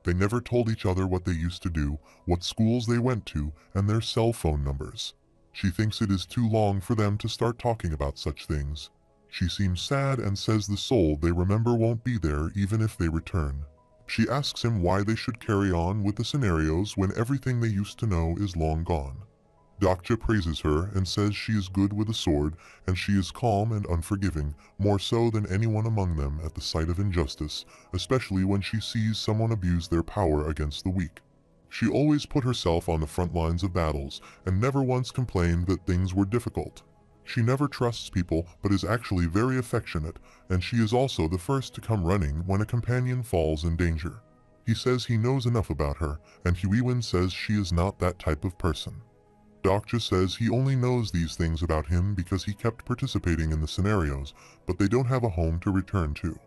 They never told each other what they used to do, what schools they went to, and their cell phone numbers. She thinks it is too long for them to start talking about such things. She seems sad and says the soul they remember won't be there even if they return. She asks him why they should carry on with the scenarios when everything they used to know is long gone. Dokja praises her and says she is good with a sword, and she is calm and unforgiving, more so than anyone among them at the sight of injustice, especially when she sees someone abuse their power against the weak. She always put herself on the front lines of battles, and never once complained that things were difficult. She never trusts people, but is actually very affectionate, and she is also the first to come running when a companion falls in danger. He says he knows enough about her, and Huiwen says she is not that type of person. Dokja says he only knows these things about him because he kept participating in the scenarios, but they don't have a home to return to.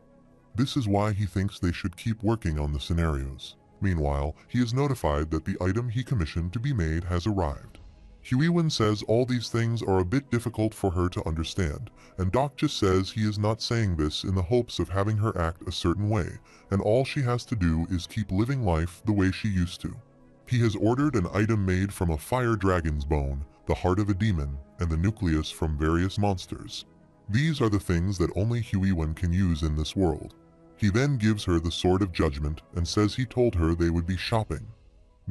This is why he thinks they should keep working on the scenarios. Meanwhile, he is notified that the item he commissioned to be made has arrived. Huiwen says all these things are a bit difficult for her to understand, and Dokja says he is not saying this in the hopes of having her act a certain way, and all she has to do is keep living life the way she used to. He has ordered an item made from a fire dragon's bone, the heart of a demon, and the nucleus from various monsters. These are the things that only Huiwen can use in this world. He then gives her the Sword of Judgment and says he told her they would be shopping.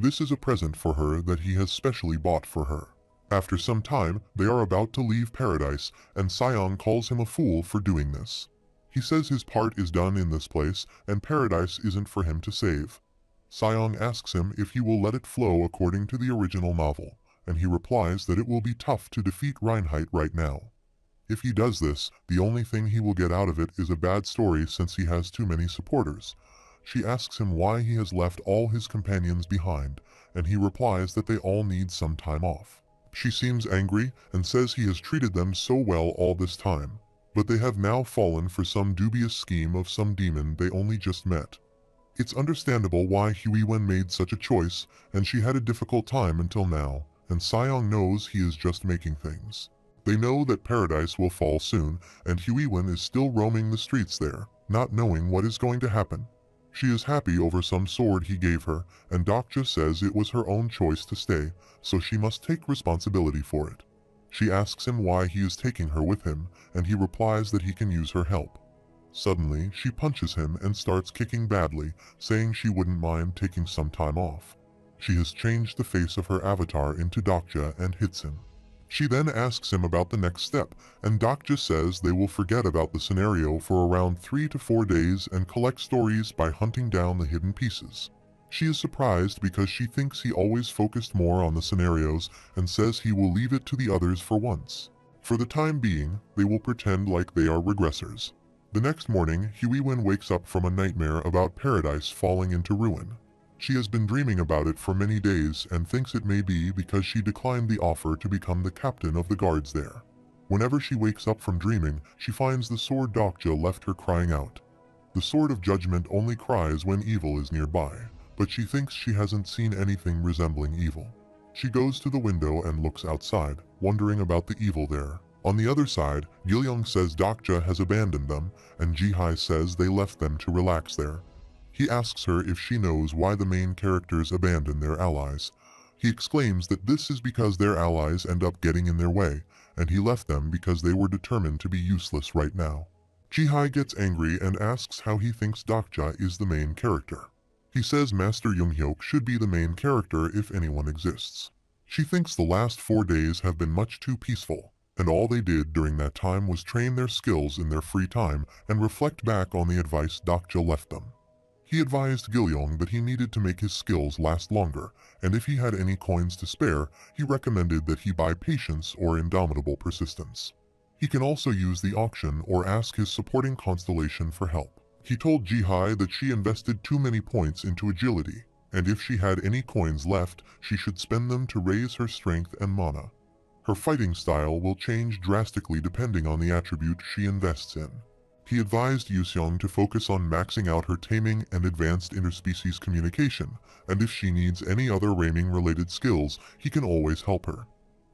This is a present for her that he has specially bought for her. After some time, they are about to leave paradise, and Sayong calls him a fool for doing this. He says his part is done in this place, and paradise isn't for him to save. Sayong asks him if he will let it flow according to the original novel, and he replies that it will be tough to defeat Reinheit right now. If he does this, the only thing he will get out of it is a bad story since he has too many supporters. She asks him why he has left all his companions behind, and he replies that they all need some time off. She seems angry and says he has treated them so well all this time, but they have now fallen for some dubious scheme of some demon they only just met. It's understandable why Huiwen made such a choice, and she had a difficult time until now, and Seong knows he is just making things. They know that paradise will fall soon, and Huiwen is still roaming the streets there, not knowing what is going to happen. She is happy over some sword he gave her, and Dokja says it was her own choice to stay, so she must take responsibility for it. She asks him why he is taking her with him, and he replies that he can use her help. Suddenly, she punches him and starts kicking badly, saying she wouldn't mind taking some time off. She has changed the face of her avatar into Dokja and hits him. She then asks him about the next step, and Dokja says they will forget about the scenario for around 3 to 4 days and collect stories by hunting down the hidden pieces. She is surprised because she thinks he always focused more on the scenarios and says he will leave it to the others for once. For the time being, they will pretend like they are regressors. The next morning, Huiwen wakes up from a nightmare about paradise falling into ruin. She has been dreaming about it for many days and thinks it may be because she declined the offer to become the captain of the guards there. Whenever she wakes up from dreaming, she finds the sword Dokja left her crying out. The sword of judgment only cries when evil is nearby, but she thinks she hasn't seen anything resembling evil. She goes to the window and looks outside, wondering about the evil there. On the other side, Gilyong says Dokja has abandoned them, and Jihai says they left them to relax there. He asks her if she knows why the main characters abandon their allies. He exclaims that this is because their allies end up getting in their way, and he left them because they were determined to be useless right now. Jihai gets angry and asks how he thinks Dokja is the main character. He says Master Junghyuk should be the main character if anyone exists. She thinks the last 4 days have been much too peaceful, and all they did during that time was train their skills in their free time and reflect back on the advice Dokja left them. He advised Gilyong that he needed to make his skills last longer, and if he had any coins to spare, he recommended that he buy patience or indomitable persistence. He can also use the auction or ask his supporting constellation for help. He told Jihai that she invested too many points into agility, and if she had any coins left, she should spend them to raise her strength and mana. Her fighting style will change drastically depending on the attribute she invests in. He advised Yuseong to focus on maxing out her taming and advanced interspecies communication, and if she needs any other raiming-related skills, he can always help her.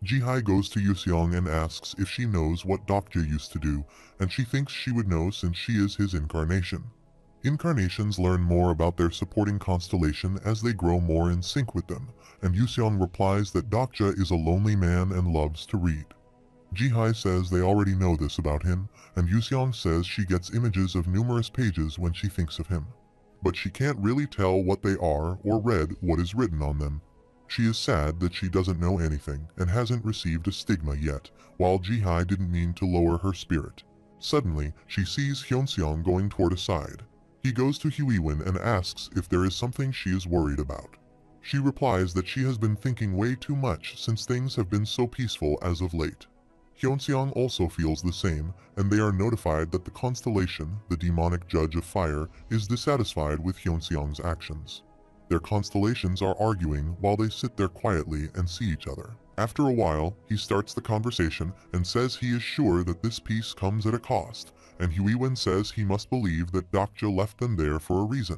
Jihai goes to Yuseong and asks if she knows what Dokja used to do, and she thinks she would know since she is his incarnation. Incarnations learn more about their supporting constellation as they grow more in sync with them, and Yuseong replies that Dokja is a lonely man and loves to read. Jihai says they already know this about him, and Yuseong says she gets images of numerous pages when she thinks of him. But she can't really tell what they are or read what is written on them. She is sad that she doesn't know anything and hasn't received a stigma yet, while Jihai didn't mean to lower her spirit. Suddenly, she sees Hyunseong going toward a side. He goes to Huiwen and asks if there is something she is worried about. She replies that she has been thinking way too much since things have been so peaceful as of late. Hyunseong also feels the same, and they are notified that the constellation, the demonic judge of fire, is dissatisfied with Hyunseong's actions. Their constellations are arguing while they sit there quietly and see each other. After a while, he starts the conversation and says he is sure that this peace comes at a cost, and Huiwen says he must believe that Dokja left them there for a reason.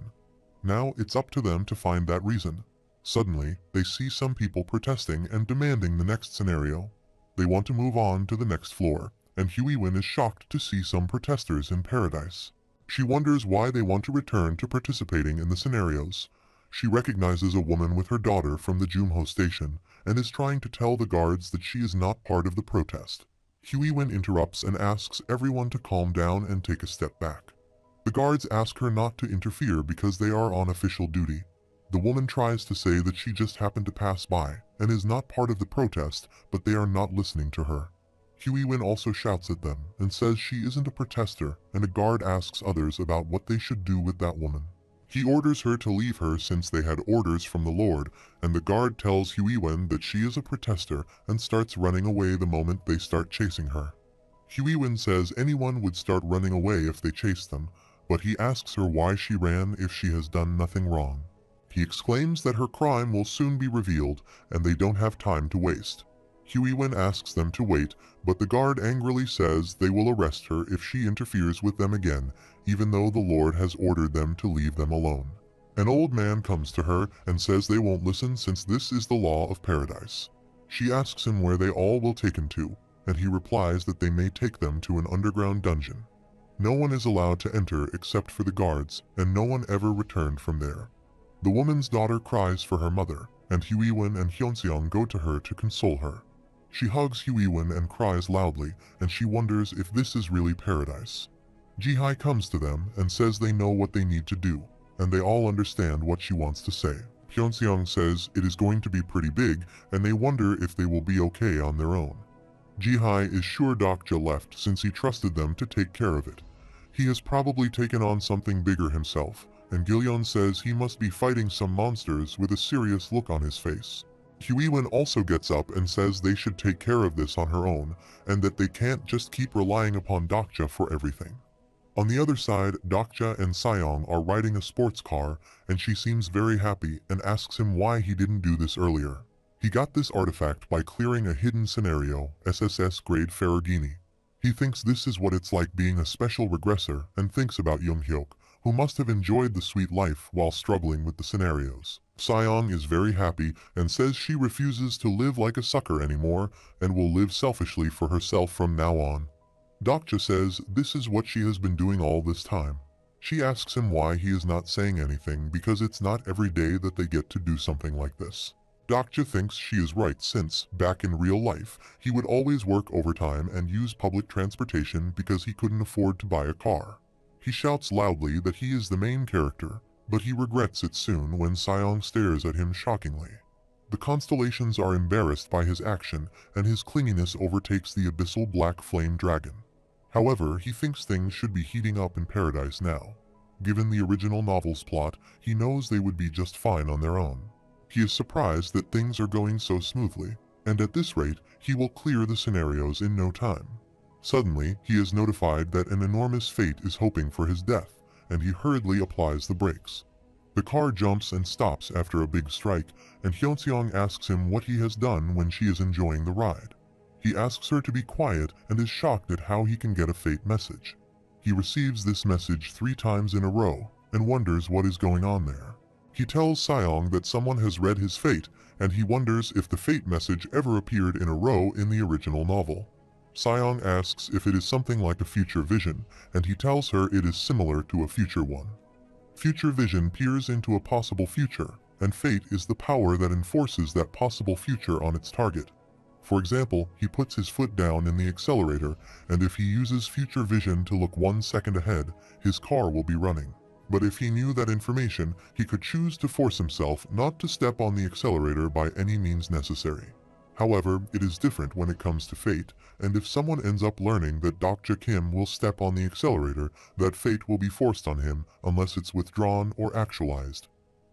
Now it's up to them to find that reason. Suddenly, they see some people protesting and demanding the next scenario. They want to move on to the next floor, and Huiwen is shocked to see some protesters in paradise. She wonders why they want to return to participating in the scenarios. She recognizes a woman with her daughter from the Jumho station and is trying to tell the guards that she is not part of the protest. Huiwen interrupts and asks everyone to calm down and take a step back. The guards ask her not to interfere because they are on official duty. The woman tries to say that she just happened to pass by and is not part of the protest, but they are not listening to her. Huiwen also shouts at them and says she isn't a protester, and a guard asks others about what they should do with that woman. He orders her to leave her since they had orders from the Lord, and the guard tells Huiwen that she is a protester and starts running away the moment they start chasing her. Huiwen says anyone would start running away if they chased them, but he asks her why she ran if she has done nothing wrong. He exclaims that her crime will soon be revealed and they don't have time to waste. Huiwen asks them to wait, but the guard angrily says they will arrest her if she interferes with them again, even though the Lord has ordered them to leave them alone. An old man comes to her and says they won't listen since this is the law of paradise. She asks him where they all will take him to, and he replies that they may take them to an underground dungeon. No one is allowed to enter except for the guards, and no one ever returned from there. The woman's daughter cries for her mother, and Huiwen and Hyunseong go to her to console her. She hugs Huiwen and cries loudly, and she wonders if this is really paradise. Jihai comes to them and says they know what they need to do, and they all understand what she wants to say. Hyunseong says it is going to be pretty big, and they wonder if they will be okay on their own. Jihai is sure Dokja left since he trusted them to take care of it. He has probably taken on something bigger himself, and Gilyon says he must be fighting some monsters with a serious look on his face. Huiwen also gets up and says they should take care of this on her own, and that they can't just keep relying upon Dokja for everything. On the other side, Dokja and Seong are riding a sports car, and she seems very happy and asks him why he didn't do this earlier. He got this artifact by clearing a hidden scenario, SSS grade Ferragini. He thinks this is what it's like being a special regressor and thinks about Young-hyuk, who must have enjoyed the sweet life while struggling with the scenarios. Seong is very happy and says she refuses to live like a sucker anymore and will live selfishly for herself from now on. Dokja says this is what she has been doing all this time. She asks him why he is not saying anything because it's not every day that they get to do something like this. Dokja thinks she is right since, back in real life, he would always work overtime and use public transportation because he couldn't afford to buy a car. He shouts loudly that he is the main character, but he regrets it soon when Seong stares at him shockingly. The constellations are embarrassed by his action, and his clinginess overtakes the abyssal black flame dragon. However, he thinks things should be heating up in paradise now. Given the original novel's plot, he knows they would be just fine on their own. He is surprised that things are going so smoothly, and at this rate, he will clear the scenarios in no time. Suddenly, he is notified that an enormous fate is hoping for his death, and he hurriedly applies the brakes. The car jumps and stops after a big strike, and Hyunseong asks him what he has done when she is enjoying the ride. He asks her to be quiet and is shocked at how he can get a fate message. He receives this message 3 times in a row, and wonders what is going on there. He tells Seong that someone has read his fate, and he wonders if the fate message ever appeared in a row in the original novel. Seong asks if it is something like a future vision, and he tells her it is similar to a future one. Future vision peers into a possible future, and fate is the power that enforces that possible future on its target. For example, he puts his foot down in the accelerator, and if he uses future vision to look 1 second ahead, his car will be running. But if he knew that information, he could choose to force himself not to step on the accelerator by any means necessary. However, it is different when it comes to fate, and if someone ends up learning that Dokja Kim will step on the accelerator, that fate will be forced on him unless it's withdrawn or actualized.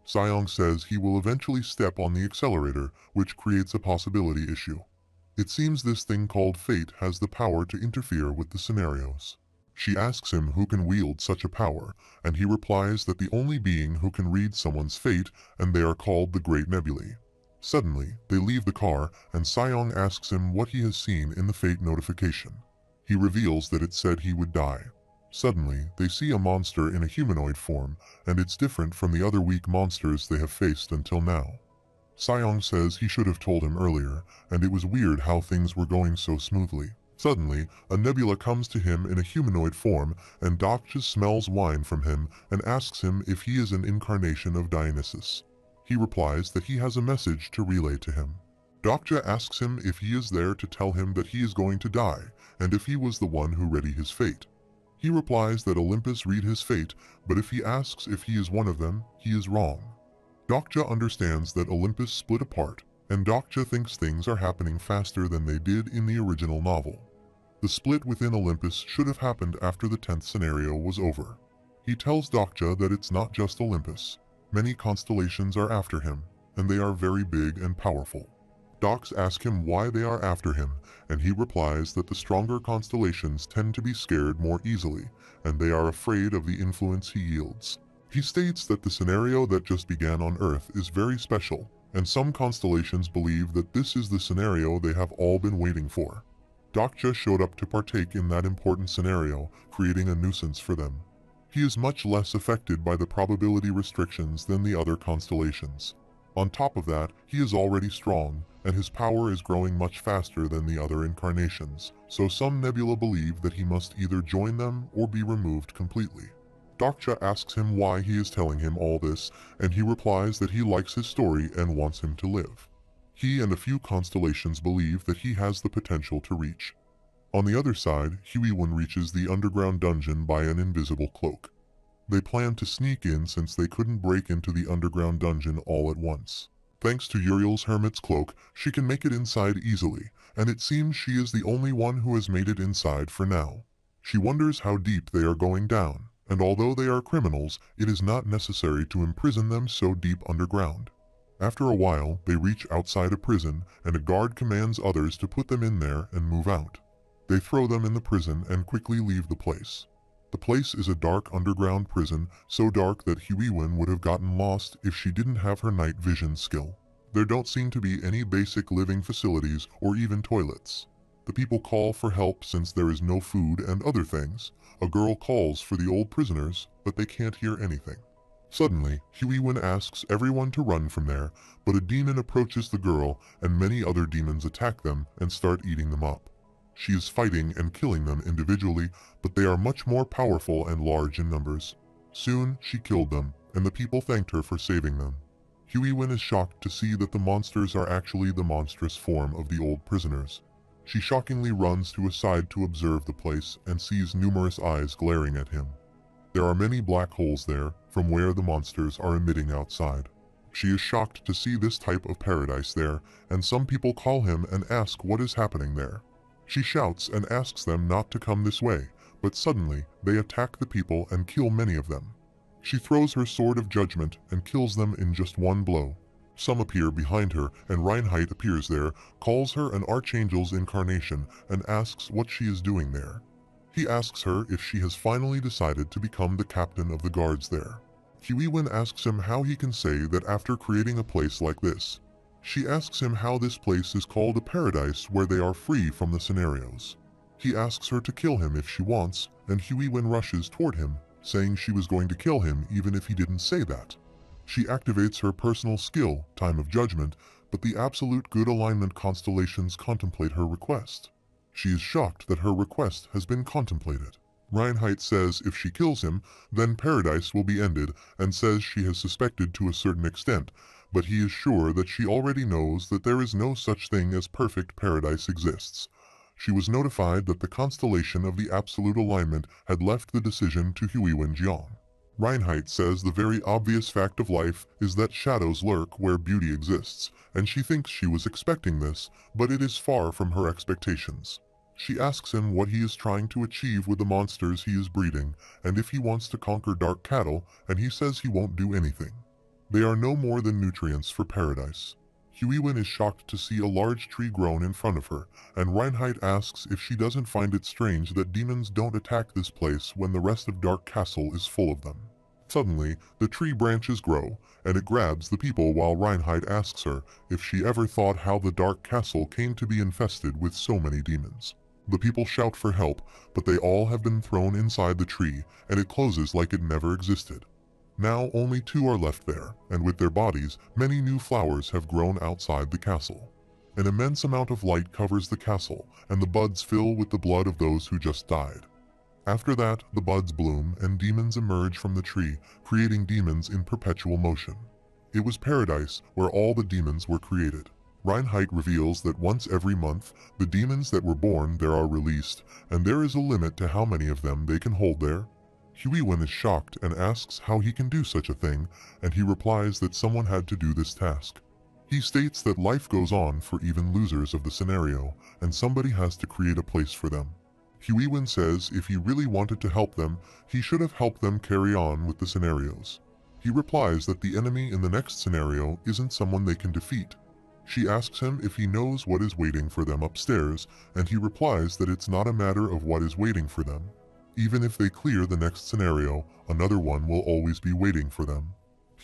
Seong says he will eventually step on the accelerator, which creates a possibility issue. It seems this thing called fate has the power to interfere with the scenarios. She asks him who can wield such a power, and he replies that the only being who can read someone's fate, and they are called the Great Nebulae. Suddenly, they leave the car, and Seong asks him what he has seen in the fate notification. He reveals that it said he would die. Suddenly, they see a monster in a humanoid form, and it's different from the other weak monsters they have faced until now. Seong says he should have told him earlier, and it was weird how things were going so smoothly. Suddenly, a nebula comes to him in a humanoid form, and Dokja smells wine from him and asks him if he is an incarnation of Dionysus. He replies that he has a message to relay to him. Dokja asks him if he is there to tell him that he is going to die, and if he was the one who read his fate. He replies that Olympus read his fate, but if he asks if he is one of them, he is wrong. Dokja understands that Olympus split apart, and Dokja thinks things are happening faster than they did in the original novel. The split within Olympus should have happened after the 10th scenario was over. He tells Dokja that it's not just Olympus. Many constellations are after him, and they are very big and powerful. Docs ask him why they are after him, and he replies that the stronger constellations tend to be scared more easily, and they are afraid of the influence he yields. He states that the scenario that just began on Earth is very special, and some constellations believe that this is the scenario they have all been waiting for. Dokja showed up to partake in that important scenario, creating a nuisance for them. He is much less affected by the probability restrictions than the other constellations. On top of that, he is already strong, and his power is growing much faster than the other incarnations, so some Nebula believe that he must either join them or be removed completely. Dokja asks him why he is telling him all this, and he replies that he likes his story and wants him to live. He and a few constellations believe that he has the potential to reach. On the other side, Huiwen reaches the underground dungeon by an invisible cloak. They plan to sneak in since they couldn't break into the underground dungeon all at once. Thanks to Uriel's hermit's cloak, she can make it inside easily, and it seems she is the only one who has made it inside for now. She wonders how deep they are going down, and although they are criminals, it is not necessary to imprison them so deep underground. After a while, they reach outside a prison, and a guard commands others to put them in there and move out. They throw them in the prison and quickly leave the place. The place is a dark underground prison, so dark that Huiwen would have gotten lost if she didn't have her night vision skill. There don't seem to be any basic living facilities or even toilets. The people call for help since there is no food and other things. A girl calls for the old prisoners, but they can't hear anything. Suddenly, Huiwen asks everyone to run from there, but a demon approaches the girl and many other demons attack them and start eating them up. She is fighting and killing them individually, but they are much more powerful and large in numbers. Soon, she killed them, and the people thanked her for saving them. Huiwen is shocked to see that the monsters are actually the monstrous form of the old prisoners. She shockingly runs to a side to observe the place and sees numerous eyes glaring at him. There are many black holes there, from where the monsters are emitting outside. She is shocked to see this type of paradise there, and some people call him and ask what is happening there. She shouts and asks them not to come this way, but suddenly they attack the people and kill many of them. She throws her sword of judgment and kills them in just one blow. Some appear behind her, and Reinhardt appears there, calls her an archangel's incarnation, and asks what she is doing there. He asks her if she has finally decided to become the captain of the guards there. Huiwen asks him how he can say that after creating a place like this. She asks him how this place is called a paradise where they are free from the scenarios. He asks her to kill him if she wants, and Huiwen rushes toward him, saying she was going to kill him even if he didn't say that. She activates her personal skill, Time of Judgment, but the absolute good alignment constellations contemplate her request. She is shocked that her request has been contemplated. Reinhardt says if she kills him, then paradise will be ended, and says she has suspected to a certain extent, but he is sure that she already knows that there is no such thing as perfect paradise exists. She was notified that the constellation of the absolute alignment had left the decision to Huiwen Jiang. Reinhardt says the very obvious fact of life is that shadows lurk where beauty exists, and she thinks she was expecting this, but it is far from her expectations. She asks him what he is trying to achieve with the monsters he is breeding, and if he wants to conquer dark cattle, and he says he won't do anything. They are no more than nutrients for paradise. Huiwen is shocked to see a large tree grown in front of her, and Reinhardt asks if she doesn't find it strange that demons don't attack this place when the rest of Dark Castle is full of them. Suddenly, the tree branches grow, and it grabs the people while Reinhardt asks her if she ever thought how the Dark Castle came to be infested with so many demons. The people shout for help, but they all have been thrown inside the tree, and it closes like it never existed. Now only 2 are left there, and with their bodies, many new flowers have grown outside the castle. An immense amount of light covers the castle, and the buds fill with the blood of those who just died. After that, the buds bloom and demons emerge from the tree, creating demons in perpetual motion. It was paradise where all the demons were created. Reinhardt reveals that once every month, the demons that were born there are released, and there is a limit to how many of them they can hold there. Huiwen is shocked and asks how he can do such a thing, and he replies that someone had to do this task. He states that life goes on for even losers of the scenario, and somebody has to create a place for them. Huiwen says if he really wanted to help them, he should have helped them carry on with the scenarios. He replies that the enemy in the next scenario isn't someone they can defeat. She asks him if he knows what is waiting for them upstairs, and he replies that it's not a matter of what is waiting for them. Even if they clear the next scenario, another one will always be waiting for them.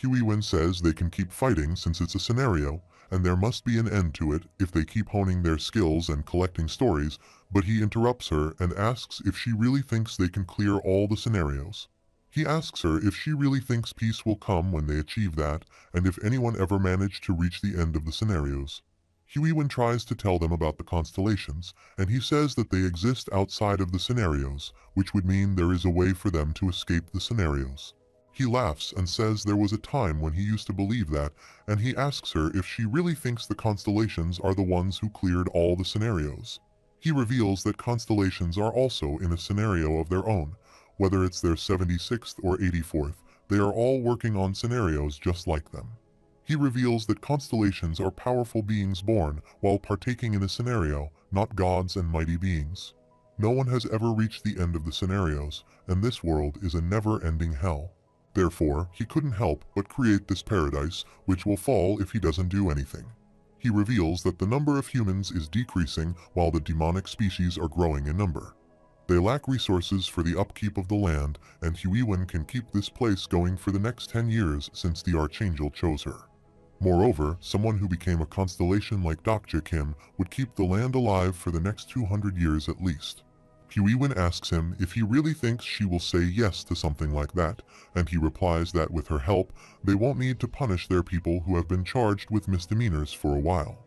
Huiwen says they can keep fighting since it's a scenario, and there must be an end to it if they keep honing their skills and collecting stories, but he interrupts her and asks if she really thinks they can clear all the scenarios. He asks her if she really thinks peace will come when they achieve that, and if anyone ever managed to reach the end of the scenarios. Huiwen tries to tell them about the constellations, and he says that they exist outside of the scenarios, which would mean there is a way for them to escape the scenarios. He laughs and says there was a time when he used to believe that, and he asks her if she really thinks the constellations are the ones who cleared all the scenarios. He reveals that constellations are also in a scenario of their own. Whether it's their 76th or 84th, they are all working on scenarios just like them. He reveals that constellations are powerful beings born while partaking in a scenario, not gods and mighty beings. No one has ever reached the end of the scenarios, and this world is a never-ending hell. Therefore, he couldn't help but create this paradise, which will fall if he doesn't do anything. He reveals that the number of humans is decreasing while the demonic species are growing in number. They lack resources for the upkeep of the land, and Huiwen can keep this place going for the next 10 years since the Archangel chose her. Moreover, someone who became a constellation like Dokja Kim would keep the land alive for the next 200 years at least. Huiwen asks him if he really thinks she will say yes to something like that, and he replies that with her help, they won't need to punish their people who have been charged with misdemeanors for a while.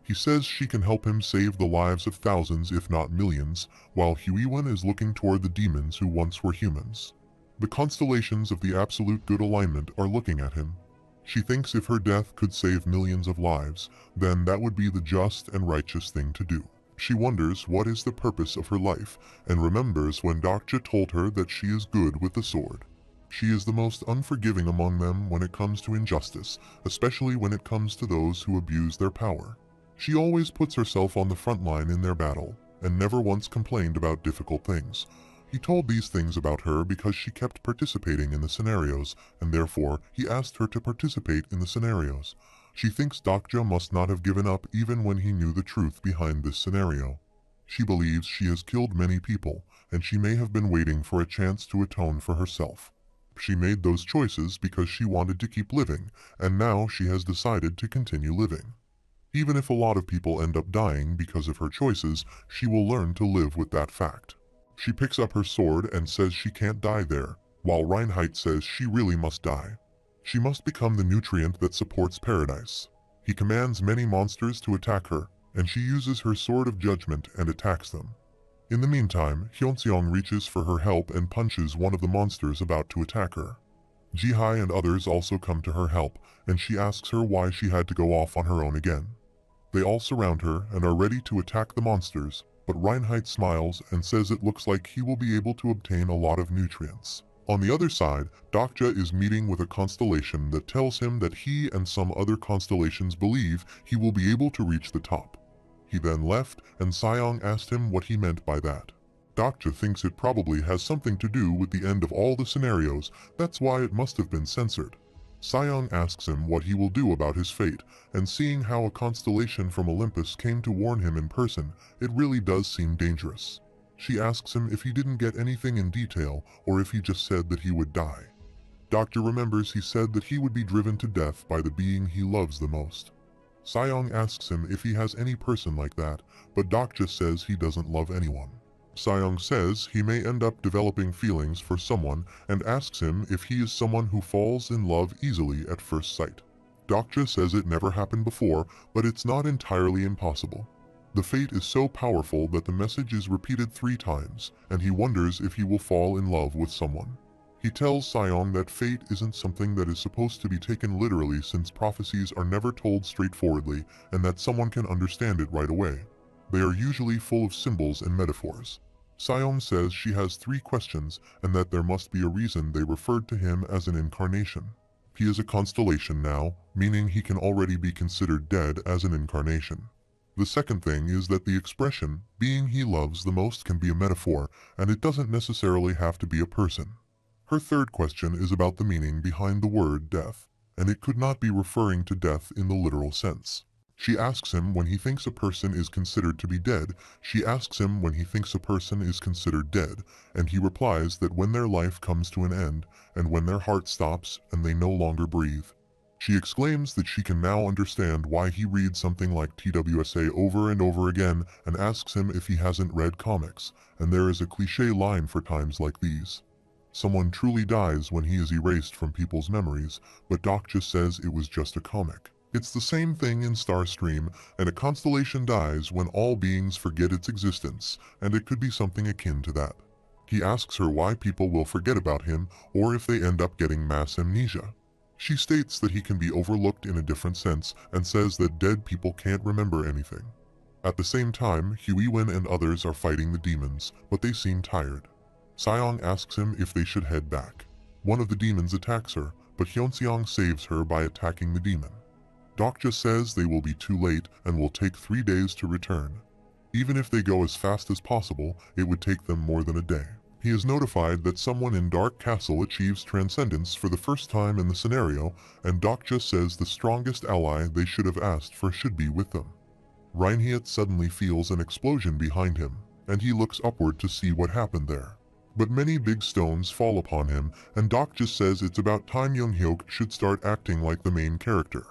He says she can help him save the lives of thousands if not millions, while Huiwen is looking toward the demons who once were humans. The constellations of the absolute good alignment are looking at him. She thinks if her death could save millions of lives, then that would be the just and righteous thing to do. She wonders what is the purpose of her life, and remembers when Dokja told her that she is good with the sword. She is the most unforgiving among them when it comes to injustice, especially when it comes to those who abuse their power. She always puts herself on the front line in their battle, and never once complained about difficult things. He told these things about her because she kept participating in the scenarios, and therefore he asked her to participate in the scenarios. She thinks Dokja must not have given up even when he knew the truth behind this scenario. She believes she has killed many people, and she may have been waiting for a chance to atone for herself. She made those choices because she wanted to keep living, and now she has decided to continue living. Even if a lot of people end up dying because of her choices, she will learn to live with that fact. She picks up her sword and says she can't die there, while Reinheit says she really must die. She must become the nutrient that supports paradise. He commands many monsters to attack her, and she uses her sword of judgment and attacks them. In the meantime, Hyunseong reaches for her help and punches one of the monsters about to attack her. Jihai and others also come to her help, and she asks her why she had to go off on her own again. They all surround her and are ready to attack the monsters, but Reinheit smiles and says it looks like he will be able to obtain a lot of nutrients. On the other side, Dokja is meeting with a constellation that tells him that he and some other constellations believe he will be able to reach the top. He then left, and Seong asked him what he meant by that. Dokja thinks it probably has something to do with the end of all the scenarios, that's why it must have been censored. Seong asks him what he will do about his fate, and seeing how a constellation from Olympus came to warn him in person, it really does seem dangerous. She asks him if he didn't get anything in detail, or if he just said that he would die. Dokja remembers he said that he would be driven to death by the being he loves the most. Seong asks him if he has any person like that, but Dokja says he doesn't love anyone. Seong says he may end up developing feelings for someone and asks him if he is someone who falls in love easily at first sight. Dokja says it never happened before, but it's not entirely impossible. The fate is so powerful that the message is repeated 3 times, and he wonders if he will fall in love with someone. He tells Seong that fate isn't something that is supposed to be taken literally since prophecies are never told straightforwardly and that someone can understand it right away. They are usually full of symbols and metaphors. Seong says she has 3 questions and that there must be a reason they referred to him as an incarnation. He is a constellation now, meaning he can already be considered dead as an incarnation. The second thing is that the expression, being he loves the most, can be a metaphor, and it doesn't necessarily have to be a person. Her third question is about the meaning behind the word death, and it could not be referring to death in the literal sense. She asks him when he thinks a person is considered to be dead. She asks him when he thinks a person is considered dead, and he replies that when their life comes to an end, and when their heart stops and they no longer breathe. She exclaims that she can now understand why he reads something like TWSA over and over again, and asks him if he hasn't read comics, and there is a cliché line for times like these. Someone truly dies when he is erased from people's memories, but Dokja says it was just a comic. It's the same thing in Starstream, and a constellation dies when all beings forget its existence, and it could be something akin to that. He asks her why people will forget about him, or if they end up getting mass amnesia. She states that he can be overlooked in a different sense, and says that dead people can't remember anything. At the same time, Huiwen and others are fighting the demons, but they seem tired. Seong asks him if they should head back. One of the demons attacks her, but Hyunseong saves her by attacking the demon. Dokja says they will be too late and will take 3 days to return. Even if they go as fast as possible, it would take them more than a day. He is notified that someone in Dark Castle achieves transcendence for the first time in the scenario, and Dokja says the strongest ally they should have asked for should be with them. Reinhardt suddenly feels an explosion behind him, and he looks upward to see what happened there. But many big stones fall upon him, and Dokja says it's about time Young-hyuk should start acting like the main character.